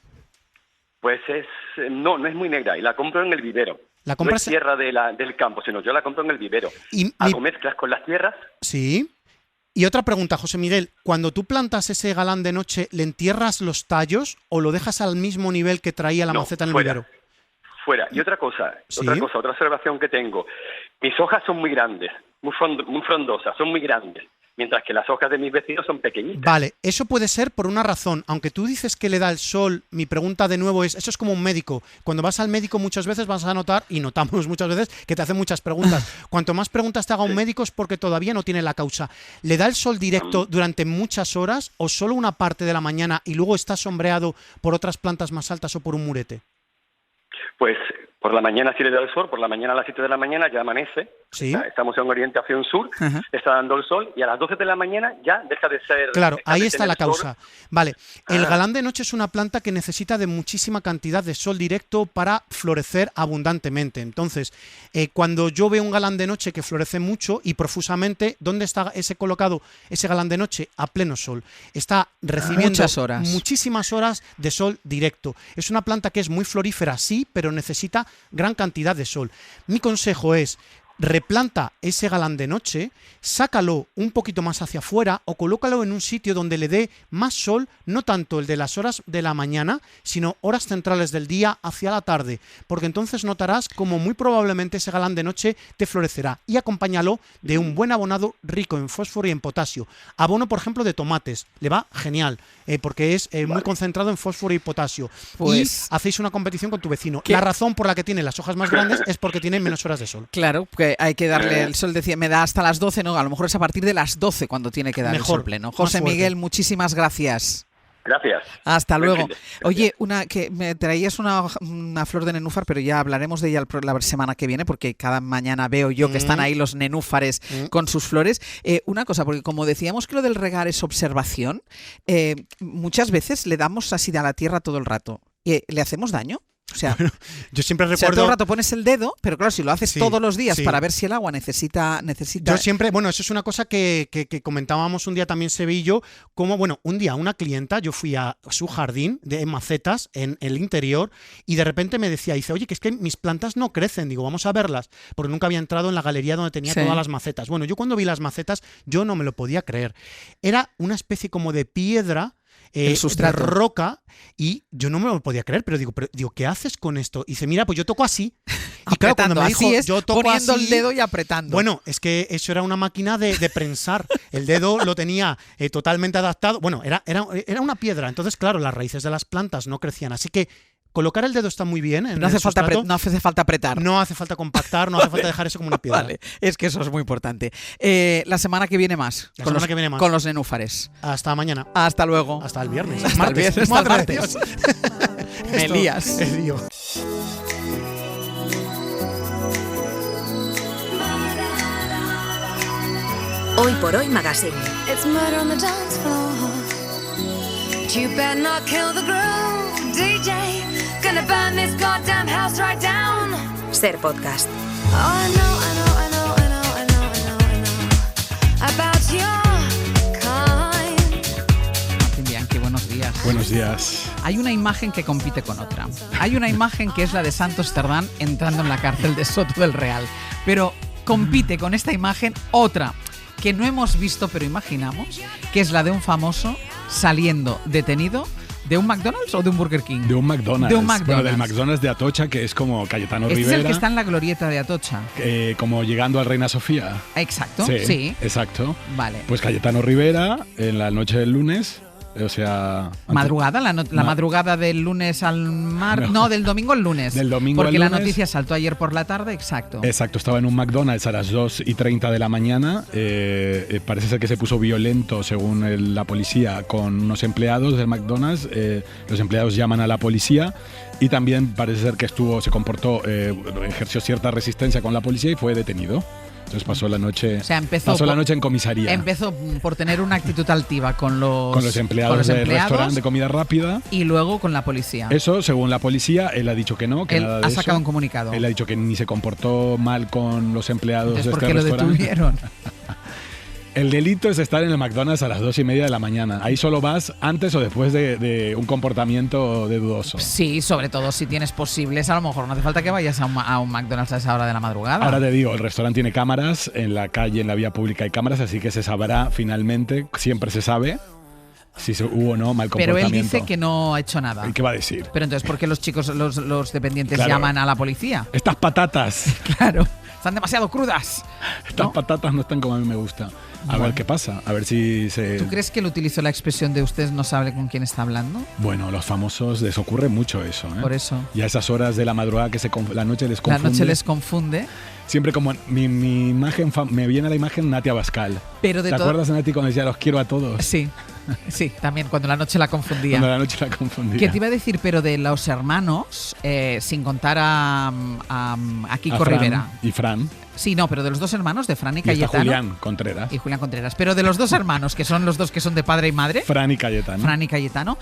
Pues no es muy negra y la compro en el vivero. ¿La No compras? es tierra del campo, sino yo la compro en el vivero. Y Hago mezclas con las tierras. Sí. Y otra pregunta, José Miguel. Cuando tú plantas ese galán de noche, ¿le entierras los tallos o lo dejas al mismo nivel que traía la maceta en el fuera. vivero? Fuera. Y otra observación que tengo. Mis hojas son muy grandes, muy frondosas, son muy grandes, mientras que las hojas de mis vecinos son pequeñitas. Vale, eso puede ser por una razón. Aunque tú dices que le da el sol, mi pregunta de nuevo es, eso es como un médico. Cuando vas al médico muchas veces vas a notar, y notamos muchas veces, que te hacen muchas preguntas. Cuanto más preguntas te haga un médico es porque todavía no tiene la causa. ¿Le da el sol directo durante muchas horas o solo una parte de la mañana y luego está sombreado por otras plantas más altas o por un murete? Pues por la mañana sí le da el sol, por la mañana a las 7 de la mañana ya amanece. Sí. Estamos en orientación sur, Ajá. está dando el sol y a las 12 de la mañana ya deja de ser... Claro, deja ahí de está la tener sol. causa. Vale, el Ah. galán de noche es una planta que necesita de muchísima cantidad de sol directo para florecer abundantemente. Entonces, cuando yo veo un galán de noche que florece mucho y profusamente, ¿dónde está colocado ese galán de noche? A pleno sol. Está recibiendo Muchas horas. muchísimas horas de sol directo. Es una planta que es muy florífera, sí, pero necesita gran cantidad de sol. Mi consejo es, replanta ese galán de noche, sácalo un poquito más hacia afuera o colócalo en un sitio donde le dé más sol, no tanto el de las horas de la mañana, sino horas centrales del día hacia la tarde, porque entonces notarás como muy probablemente ese galán de noche te florecerá. Y acompáñalo de un buen abonado rico en fósforo y en potasio. Abono, por ejemplo, de tomates, le va genial, porque es muy concentrado en fósforo y potasio. Pues, y hacéis una competición con tu vecino. La razón por la que tiene las hojas más grandes es porque tiene menos horas de sol. Claro, que hay que darle el sol, decía, me da hasta las 12, no, a lo mejor es a partir de las 12 cuando tiene que dar el sol pleno. José Miguel, muchísimas gracias. Gracias. Hasta luego. Oye, que me traías una flor de nenúfar, pero ya hablaremos de ella la semana que viene, porque cada mañana veo yo que están ahí los nenúfares con sus flores. Una cosa, porque como decíamos que lo del regar es observación, muchas veces le damos así a la tierra todo el rato. ¿Le hacemos daño? O sea, bueno, yo siempre recuerdo... todo el rato pones el dedo, pero claro, si lo haces todos los días para ver si el agua necesita... Yo siempre, bueno, eso es una cosa que comentábamos un día también Sevillo, como, bueno, un día una clienta, yo fui a su jardín de macetas en el interior y de repente me decía, dice, oye, que es que mis plantas no crecen, digo, vamos a verlas, porque nunca había entrado en la galería donde tenía todas las macetas. Bueno, yo cuando vi las macetas, yo no me lo podía creer. Era una especie como de piedra, el sustrato, de roca, y yo no me lo podía creer, pero digo, ¿qué haces con esto? Y dice, mira, pues yo toco así. Y claro, cuando me dijo, yo toco poniendo así, el dedo y apretando. Bueno, es que eso era una máquina de prensar. El dedo lo tenía totalmente adaptado. Bueno, era una piedra. Entonces, claro, las raíces de las plantas no crecían. Así que colocar el dedo está muy bien. No hace falta apretar. No hace falta compactar, no hace falta dejar eso como una piedra. Vale, es que eso es muy importante. La semana que viene más. Con los nenúfares. Hasta mañana. Hasta luego. Hasta el viernes. Hasta el viernes. Hasta el martes. Me lías. Hoy por Hoy Magazine. It's murder on the dance floor. You better not kill the groove, DJ. Gonna burn this goddamn house right down. Ser podcast. Oh, I know about your kind. Martín Bianchi, buenos días. Buenos días. Hay una imagen que compite con otra. Hay una imagen que es la de Santos Cerdán entrando en la cárcel de Soto del Real. Pero compite con esta imagen otra que no hemos visto, pero imaginamos, que es la de un famoso saliendo detenido ¿de un McDonald's o de un Burger King? De un McDonald's. De un McDonald's. Bueno, del McDonald's de Atocha, que es como Cayetano Rivera. Es el que está en la glorieta de Atocha. Como llegando al Reina Sofía. Exacto, sí. Exacto. Vale. Pues Cayetano Rivera, en la noche del lunes... O sea... ¿Madrugada? ¿La madrugada del lunes al martes? No, del domingo al lunes. Del domingo porque al lunes. La noticia saltó ayer por la tarde, exacto. Exacto, estaba en un McDonald's a las 2:30 de la mañana. Parece ser que se puso violento, según la policía, con unos empleados del McDonald's. Los empleados llaman a la policía y también parece ser que se comportó, ejerció cierta resistencia con la policía y fue detenido. Entonces pasó la noche, la noche en comisaría. Empezó por tener una actitud altiva con los empleados del restaurante de comida rápida. Y luego con la policía. Eso, según la policía, él ha dicho que no, que nada de eso. Ha sacado un comunicado. Él ha dicho que ni se comportó mal con los empleados de este restaurante. ¿Por qué lo detuvieron? El delito es estar en el McDonald's a las 2:30 de la mañana. Ahí solo vas antes o después de un comportamiento de dudoso. Sí, sobre todo si tienes posibles. A lo mejor no hace falta que vayas a un McDonald's a esa hora de la madrugada. Ahora te digo, el restaurante tiene cámaras, en la calle, en la vía pública hay cámaras, así que se sabrá finalmente, siempre se sabe, si hubo o no mal comportamiento. Pero él dice que no ha hecho nada. ¿Y qué va a decir? Pero entonces, ¿por qué los chicos, los dependientes llaman a la policía? Estas patatas. Claro. Están demasiado crudas. Estas patatas no están como a mí me gusta. A ver qué pasa, a ver si se... ¿Tú crees que él utilizó la expresión de usted no sabe con quién está hablando? Bueno, los famosos les ocurre mucho eso, ¿eh? Por eso. Y a esas horas de la madrugada que la noche les confunde. La noche les confunde. Siempre como mi imagen, me viene a la imagen Nati Abascal. Pero ¿Te acuerdas de Nati cuando decía los quiero a todos? Sí. Sí, también cuando la noche la confundía. Cuando la noche la confundía. ¿Qué te iba a decir? Pero de los hermanos, sin contar a Kiko Rivera. Y Fran. Sí, no, pero de los dos hermanos, de Fran y Cayetano. Y Julián Contreras. Y Julián Contreras. Pero de los dos hermanos, que son los dos que son de padre y madre. Fran y Cayetano. Fran y Cayetano.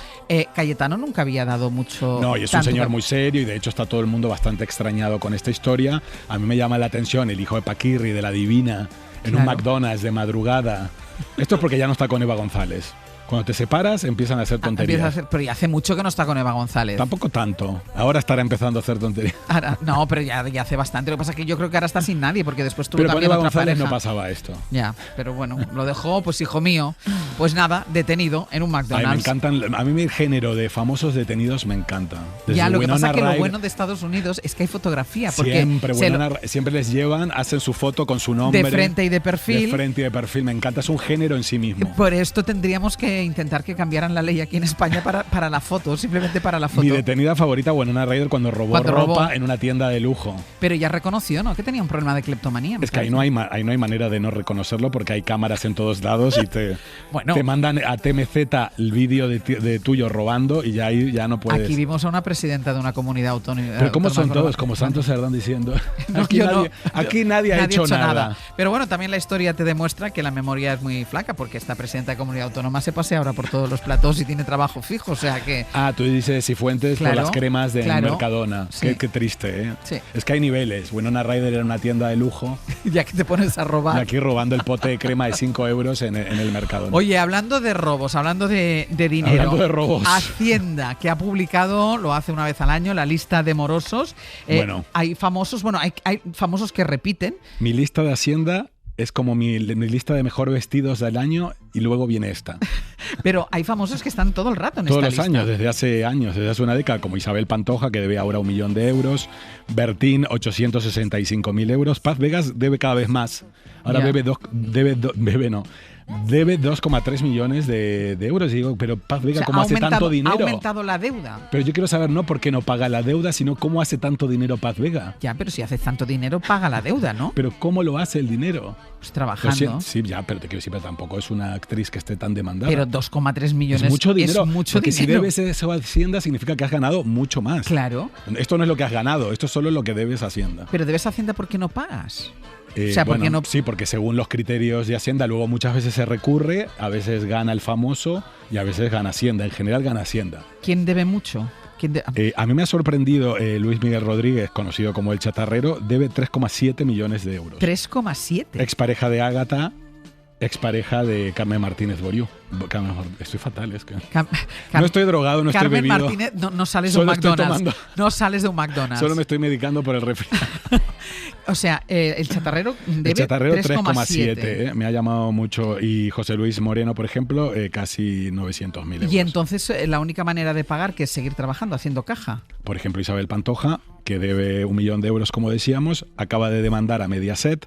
Cayetano nunca había dado mucho... No, y es un señor muy serio y de hecho está todo el mundo bastante extrañado con esta historia. A mí me llama la atención el hijo de Paquirri, de la Divina, en un McDonald's de madrugada. Esto es porque ya no está con Eva González. Cuando te separas empiezan a hacer tonterías. Pero ya hace mucho que no está con Eva González. Tampoco tanto. Ahora estará empezando a hacer tonterías. No, pero ya hace bastante. Lo que pasa es que yo creo que ahora está sin nadie, porque después tuvo pero también con Eva otra González pareja. no pasaba esto. Ya, pero bueno, lo dejó, pues hijo mío. Pues nada, detenido en un McDonald's. Ay, me encantan, a mí el género de famosos detenidos me encanta. Desde Ya, lo que Winona pasa es que lo Ryder, bueno de Estados Unidos es que hay fotografía. Porque siempre les llevan, hacen su foto con su nombre. De frente y de perfil. De frente y de perfil. Me encanta, es un género en sí mismo. Por esto tendríamos que intentar que cambiaran la ley aquí en España para la foto, simplemente para la foto. Mi detenida favorita, Winona Ryder, cuando robó ropa en una tienda de lujo. Pero ya reconoció, ¿no?, que tenía un problema de cleptomanía. Es que ahí no hay manera de no reconocerlo, porque hay cámaras en todos lados y te mandan a TMZ el vídeo de tuyo robando y ya ahí ya no puedes. Aquí vimos a una presidenta de una comunidad autónoma. Pero ¿cómo son todos? Como Santos Serdán diciendo. Aquí nadie ha hecho nada. Pero bueno, también la historia te demuestra que la memoria es muy flaca, porque esta presidenta de comunidad autónoma se pasea ahora por todos los platós y tiene trabajo fijo, o sea que... Tú dices Cifuentes por las cremas de Mercadona. Sí. Qué triste, ¿eh? Sí. Es que hay niveles. Winona Ryder era una tienda de lujo. Ya que te pones a robar. Y aquí robando el pote de crema de 5 euros en el Mercadona. Oye, hablando de robos, hablando de dinero. Hablando de robos. Hacienda, que ha publicado, lo hace una vez al año, la lista de morosos. Hay famosos, hay famosos que repiten. Mi lista de Hacienda es como mi lista de mejor vestidos del año y luego viene esta. Pero hay famosos que están todo el rato en todos esta los lista. años, desde hace una década, como Isabel Pantoja, que debe ahora 1 millón de euros, Bertín, 865.000 euros, Paz Vegas debe cada vez más. Ahora debe 2,3 millones de euros. Y digo, pero Paz Vega, ¿cómo hace tanto dinero? Ha aumentado la deuda. Pero yo quiero saber no por qué no paga la deuda, sino cómo hace tanto dinero Paz Vega. Ya, pero si hace tanto dinero, paga la deuda, ¿no? Pero ¿cómo lo hace el dinero? Pues trabajando. Sí, ya, pero te quiero decir, pero tampoco es una actriz que esté tan demandada. Pero 2,3 millones es mucho dinero. Porque si dinero. debes eso a Hacienda, significa que has ganado mucho más. Claro. Esto no es lo que has ganado, esto es solo lo que debes a Hacienda. Pero debes a Hacienda porque no pagas. Sí, porque según los criterios de Hacienda, luego muchas veces se recurre, a veces gana el famoso y a veces gana Hacienda. En general gana Hacienda. ¿Quién debe mucho? A mí me ha sorprendido Luis Miguel Rodríguez, conocido como El Chatarrero, debe 3,7 millones de euros. ¿3,7? Expareja de Ágata, expareja de Carmen Martínez Boriú. Estoy fatal, es que... no estoy drogado, no estoy bebido. Carmen Martínez, no sales de un McDonald's. No sales de un McDonald's. Solo me estoy medicando por el resfriado. O sea, el Chatarrero debe 3,7. Me ha llamado mucho. Y José Luis Moreno, por ejemplo, casi 900.000 euros. Y entonces la única manera de pagar que es seguir trabajando, haciendo caja. Por ejemplo, Isabel Pantoja, que debe 1 millón de euros, como decíamos, acaba de demandar a Mediaset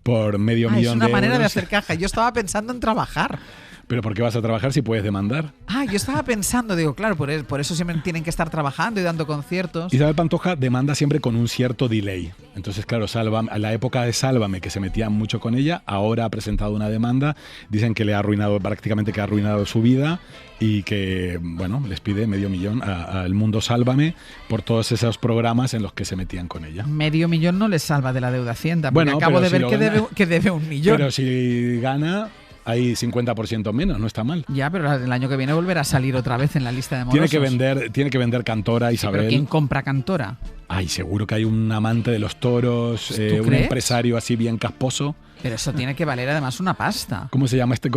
por medio millón de euros. Es una manera de hacer caja. Yo estaba pensando en trabajar. ¿Pero por qué vas a trabajar si puedes demandar? Yo estaba pensando, digo, claro, por eso siempre tienen que estar trabajando y dando conciertos. Isabel Pantoja demanda siempre con un cierto delay. Entonces, claro, a la época de Sálvame, que se metían mucho con ella, ahora ha presentado una demanda. Dicen que le ha arruinado, prácticamente que ha arruinado su vida y que, bueno, les pide medio millón al Mundo Sálvame por todos esos programas en los que se metían con ella. Medio millón no les salva de la deuda Hacienda, porque acabo de ver que debe 1 millón. Pero si gana... Hay 50% menos, no está mal. Ya, pero el año que viene volverá a salir otra vez en la lista de morosos. Tiene que vender Cantora, Isabel. ¿Pero quién compra Cantora? Seguro que hay un amante de los toros, un empresario así bien casposo. Pero eso tiene que valer además una pasta. ¿Cómo se llama este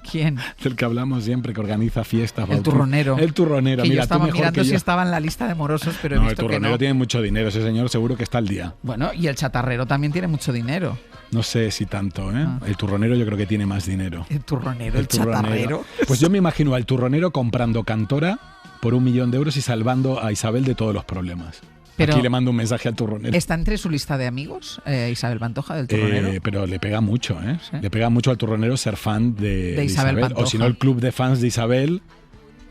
¿Quién? Del que hablamos siempre, que organiza fiestas. El turronero. El turronero, mira, yo estaba mirando si estaba en la lista de morosos, pero he visto que no. El turronero tiene mucho dinero, ese señor seguro que está al día. Bueno, y el chatarrero también tiene mucho dinero. No sé si tanto, ¿eh? El turronero yo creo que tiene más dinero. El turronero, el chatarrero. Pues yo me imagino al turronero comprando Cantora por 1 millón de euros y salvando a Isabel de todos los problemas. Pero aquí le mando un mensaje al turronero. ¿Está entre su lista de amigos, Isabel Pantoja, del turronero? Pero le pega mucho, ¿eh? ¿Sí? Le pega mucho al turronero ser fan de Isabel Pantoja. O si no, el club de fans de Isabel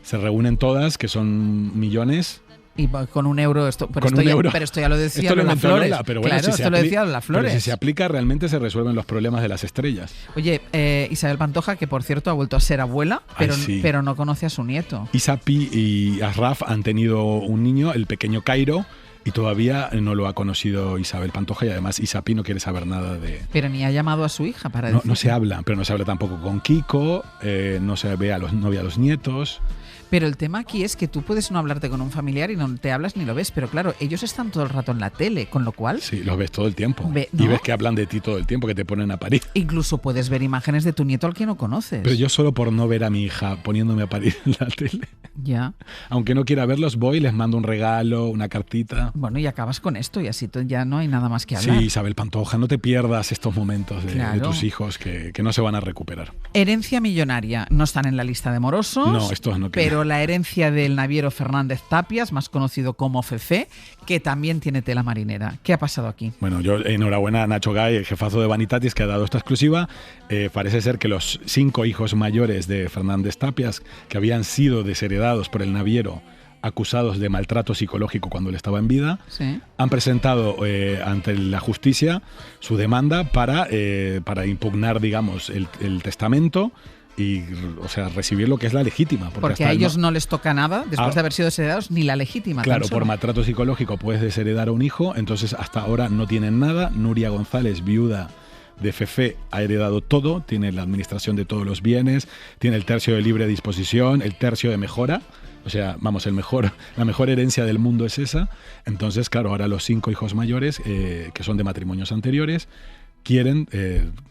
se reúnen todas, que son millones. Y con 1 euro, pero esto ya lo decía Lola Flores. Lola, pero bueno, claro, esto lo decía Lola Flores. Pero si se aplica, realmente se resuelven los problemas de las estrellas. Oye, Isabel Pantoja, que por cierto ha vuelto a ser abuela, pero no conoce a su nieto. Isapi y Asraf han tenido un niño, el pequeño Cairo, y todavía no lo ha conocido Isabel Pantoja, y además Isapi no quiere saber nada de... Pero ni ha llamado a su hija para decir... No se habla, pero no se habla tampoco con Kiko, no se ve no ve a los nietos... Pero el tema aquí es que tú puedes no hablarte con un familiar y no te hablas ni lo ves, pero claro, ellos están todo el rato en la tele, con lo cual... Sí, los ves todo el tiempo. ¿no? Y ves que hablan de ti todo el tiempo, que te ponen a parir. Incluso puedes ver imágenes de tu nieto al que no conoces. Pero yo solo por no ver a mi hija poniéndome a parir en la tele. Ya. Aunque no quiera verlos, voy, les mando un regalo, una cartita. Bueno, y acabas con esto y así ya no hay nada más que hablar. Sí, Isabel Pantoja, no te pierdas estos momentos de tus hijos que no se van a recuperar. Herencia millonaria. No están en la lista de morosos. No, estos no. Pero la herencia del naviero Fernández Tapias, más conocido como Fefe, que también tiene tela marinera. ¿Qué ha pasado aquí? Bueno, yo enhorabuena a Nacho Gay, el jefazo de Vanitatis, que ha dado esta exclusiva. Parece ser que los 5 hijos mayores de Fernández Tapias, que habían sido desheredados por el naviero, acusados de maltrato psicológico cuando él estaba en vida, sí, han presentado ante la justicia su demanda para impugnar, digamos, el testamento y, o sea, recibir lo que es la legítima. Porque a ellos no les toca nada, después de haber sido desheredados, ni la legítima. Claro, por maltrato psicológico puedes desheredar a un hijo, entonces hasta ahora no tienen nada. Nuria González, viuda de Fefe, ha heredado todo, tiene la administración de todos los bienes, tiene el tercio de libre disposición, el tercio de mejora. O sea, vamos, la mejor herencia del mundo es esa. Entonces, claro, ahora los 5 hijos mayores, que son de matrimonios anteriores, quieren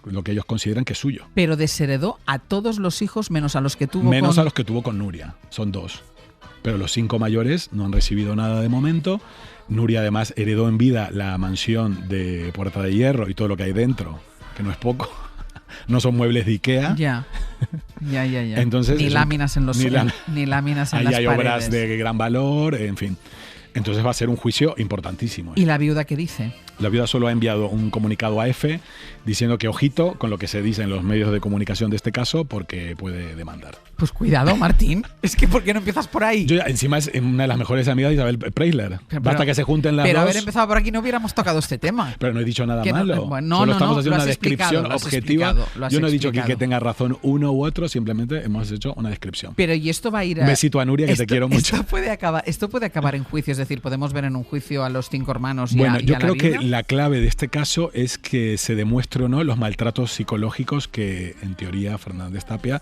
lo que ellos consideran que es suyo. Pero desheredó a todos los hijos menos a los que tuvo menos a los que tuvo con Nuria. Son 2. Pero los 5 mayores no han recibido nada de momento. Nuria además heredó en vida la mansión de Puerta de Hierro y todo lo que hay dentro, que no es poco. No son muebles de Ikea. Ya. Entonces, ni láminas en los ni láminas en ahí las hay paredes. Obras de gran valor, en fin. Entonces va a ser un juicio importantísimo. ¿Y la viuda qué dice? La viuda solo ha enviado un comunicado a EFE diciendo que ojito con lo que se dice en los medios de comunicación de este caso porque puede demandar. Pues cuidado, Martín. Es que ¿por qué no empiezas por ahí? Yo encima es una de las mejores amigas de Isabel Preisler. Basta que se junten las dos. Pero haber empezado por aquí no hubiéramos tocado este tema. Pero no he dicho nada malo. Bueno, solo estamos haciendo una descripción lo has objetiva. Yo no he dicho explicado. que tenga razón uno u otro, simplemente hemos hecho una descripción. Pero y esto va a ir a... Un besito a Nuria, que te quiero mucho. Esto puede acabar en juicio, es decir, podemos ver en un juicio a los 5 hermanos y bueno, a yo la creo viuda. que la clave de este caso es que se demuestre o no los maltratos psicológicos que, en teoría, Fernández Tapia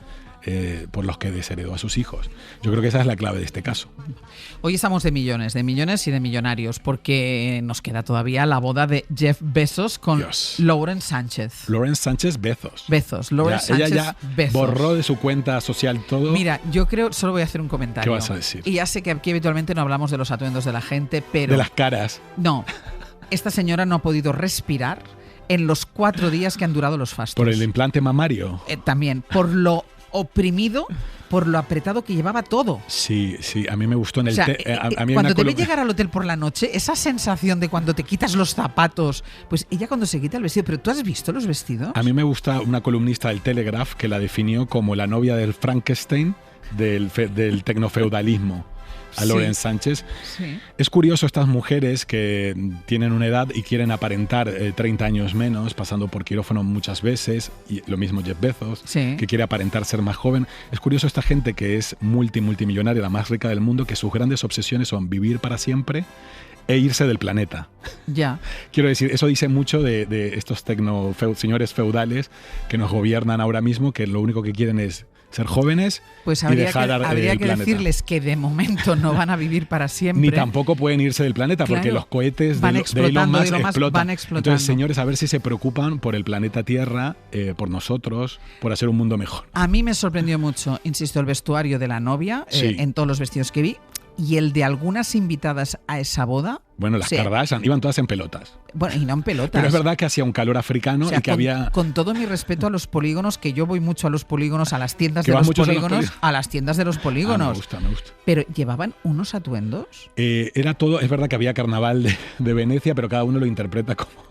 por los que desheredó a sus hijos. Yo creo que esa es la clave de este caso. Hoy estamos de millones y de millonarios, porque nos queda todavía la boda de Jeff Bezos con Lauren Sánchez. Lauren Sánchez Bezos. Lauren Sánchez ella ya Bezos. borró de su cuenta social todo. Mira, yo creo, solo voy a hacer un comentario. ¿Qué vas a decir? Y ya sé que aquí habitualmente no hablamos de los atuendos de la gente, pero... De las caras. No, esta señora no ha podido respirar en los 4 días que han durado los fastos. ¿Por el implante mamario? También, por lo oprimido, por lo apretado que llevaba todo. Sí, a mí me gustó en el... O sea, a mí cuando te ve llegar al hotel por la noche, esa sensación de cuando te quitas los zapatos, pues ella cuando se quita el vestido, pero ¿tú has visto los vestidos? A mí me gusta una columnista del Telegraph que la definió como la novia del Frankenstein del tecnofeudalismo. A Lauren Sánchez. Sí. Es curioso estas mujeres que tienen una edad y quieren aparentar 30 años menos, pasando por quirófano muchas veces, y lo mismo Jeff Bezos, que quiere aparentar ser más joven. Es curioso esta gente que es multimillonaria, la más rica del mundo, que sus grandes obsesiones son vivir para siempre e irse del planeta. Ya. Quiero decir, eso dice mucho de estos señores feudales que nos gobiernan ahora mismo, que lo único que quieren es ser jóvenes pues y dejar habría el que planeta. Decirles que de momento no van a vivir para siempre. Ni tampoco pueden irse del planeta, porque los cohetes de Elon Musk explotan. Van explotando. Entonces, señores, a ver si se preocupan por el planeta Tierra, por nosotros, por hacer un mundo mejor. A mí me sorprendió mucho, insisto, el vestuario de la novia, en todos los vestidos que vi, y el de algunas invitadas a esa boda. Bueno, las Kardashian iban todas en pelotas. Bueno, y no en pelotas. Pero es verdad que hacía un calor africano, o sea, y que había... Con todo mi respeto a los polígonos, que yo voy mucho a los polígonos, a las tiendas de los polígonos, a las tiendas de los polígonos. Me gusta. Pero ¿llevaban unos atuendos? Era todo, es verdad que había carnaval de Venecia, pero cada uno lo interpreta como...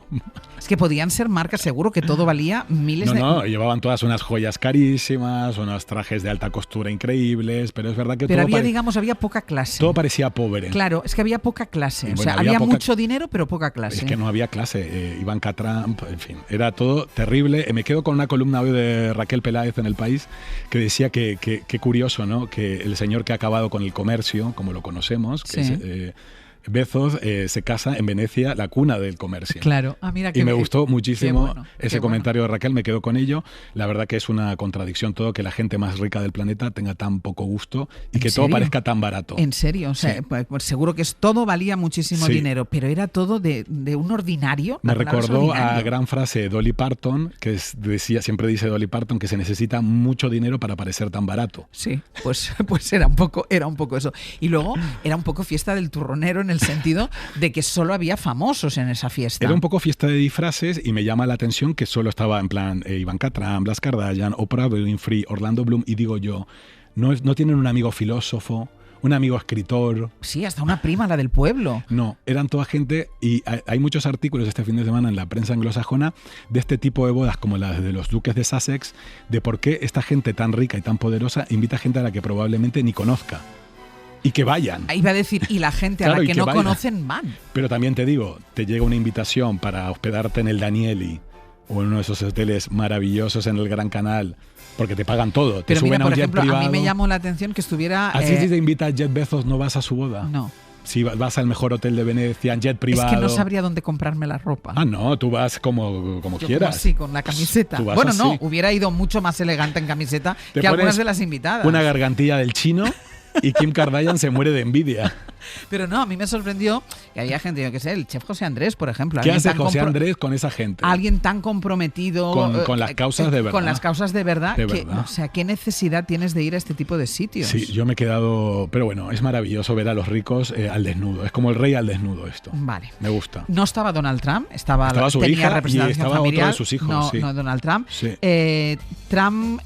Es que podían ser marcas, seguro que todo valía miles de... No, llevaban todas unas joyas carísimas, unos trajes de alta costura increíbles, pero es verdad que pero todo... había poca clase. Todo parecía pobre. Claro, es que había poca clase. Bueno, o sea, había mucho dinero, pero poca clase. Es que no había clase. Ivanka Trump, en fin, era todo terrible. Me quedo con una columna hoy de Raquel Peláez en El País que decía que curioso, ¿no? Que el señor que ha acabado con el comercio, como lo conocemos, que es Bezos se casa en Venecia, la cuna del comercio. Claro. Mira y me gustó muchísimo bueno, ese comentario de Raquel, me quedo con ello. La verdad que es una contradicción todo que la gente más rica del planeta tenga tan poco gusto y que todo parezca tan barato. ¿En serio? O sea, pues seguro que todo valía muchísimo dinero, pero era todo de un ordinario. Me recordó a gran frase de Dolly Parton, que siempre dice Dolly Parton, que se necesita mucho dinero para parecer tan barato. Sí, pues era un poco eso. Y luego era un poco fiesta del turronero en el sentido de que solo había famosos en esa fiesta. Era un poco fiesta de disfraces y me llama la atención que solo estaba en plan Ivanka Trump, Blas Kardashian, Oprah Winfrey, Orlando Bloom, y digo yo, ¿no tienen un amigo filósofo? Un amigo escritor. Sí, hasta una prima, la del pueblo. No, eran toda gente, y hay muchos artículos este fin de semana en la prensa anglosajona de este tipo de bodas como las de los duques de Sussex, de por qué esta gente tan rica y tan poderosa invita gente a la que probablemente ni conozca. Y que vayan. Iba a decir, y la gente a la que no conocen van. Pero también te digo, te llega una invitación para hospedarte en el Danieli o en uno de esos hoteles maravillosos en el Gran Canal, porque te pagan todo. Pero te suben mira, por a un ejemplo, jet privado. a mí me llamó la atención que estuviera... Así si te invita a Jeff Bezos, ¿no vas a su boda? No. Si vas al mejor hotel de Venecia, en jet privado... Es que no sabría dónde comprarme la ropa. No, tú vas como Yo quieras. Como así, con la camiseta. Bueno, así. no, hubiera ido mucho más elegante en camiseta que algunas de las invitadas. Una gargantilla del chino y Kim Kardashian se muere de envidia. Pero no, a mí me sorprendió que había gente, yo qué sé, el chef José Andrés, por ejemplo. ¿Qué hace José Andrés con esa gente? Alguien tan comprometido con las causas de verdad. Con las causas de verdad. De verdad. O sea, ¿qué necesidad tienes de ir a este tipo de sitios? Sí, yo me he quedado... Pero bueno, es maravilloso ver a los ricos al desnudo. Es como el rey al desnudo esto. Vale. Me gusta. No estaba Donald Trump, estaba su tenía hija representación y estaba familiar. Otro de sus hijos. No Donald Trump. Sí. Trump...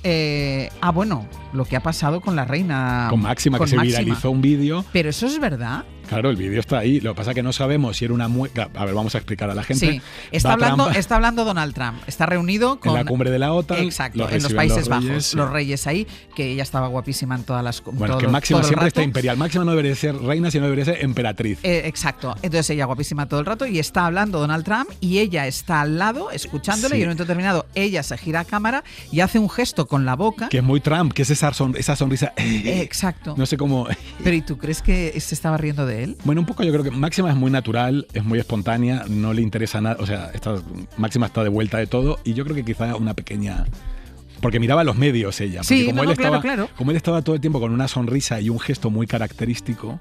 bueno, lo que ha pasado con la reina... Con Máxima, que se viralizó un vídeo. Pero eso es verdad. Claro, el vídeo está ahí. Lo que pasa es que no sabemos si era una mueca. A ver, vamos a explicar a la gente. Sí, está hablando Donald Trump. Está reunido con... En la cumbre de la OTAN. Exacto, en los Países Bajos. Sí. Los reyes ahí, que ella estaba guapísima en todas las... Bueno, que Máxima siempre está imperial. Máxima no debería ser reina, sino debería ser emperatriz. Exacto. Entonces ella guapísima todo el rato y está hablando Donald Trump y ella está al lado escuchándole y en un momento determinado ella se gira a cámara y hace un gesto con la boca. Que es muy Trump, que es esa sonrisa. Exacto. No sé cómo... Pero ¿y tú crees que se estaba riendo de él? Bueno, un poco yo creo que Máxima es muy natural, es muy espontánea, no le interesa nada, o sea, Máxima está de vuelta de todo y yo creo que quizá una pequeña... Porque miraba los medios ella, porque sí, claro. Como él estaba todo el tiempo con una sonrisa y un gesto muy característico...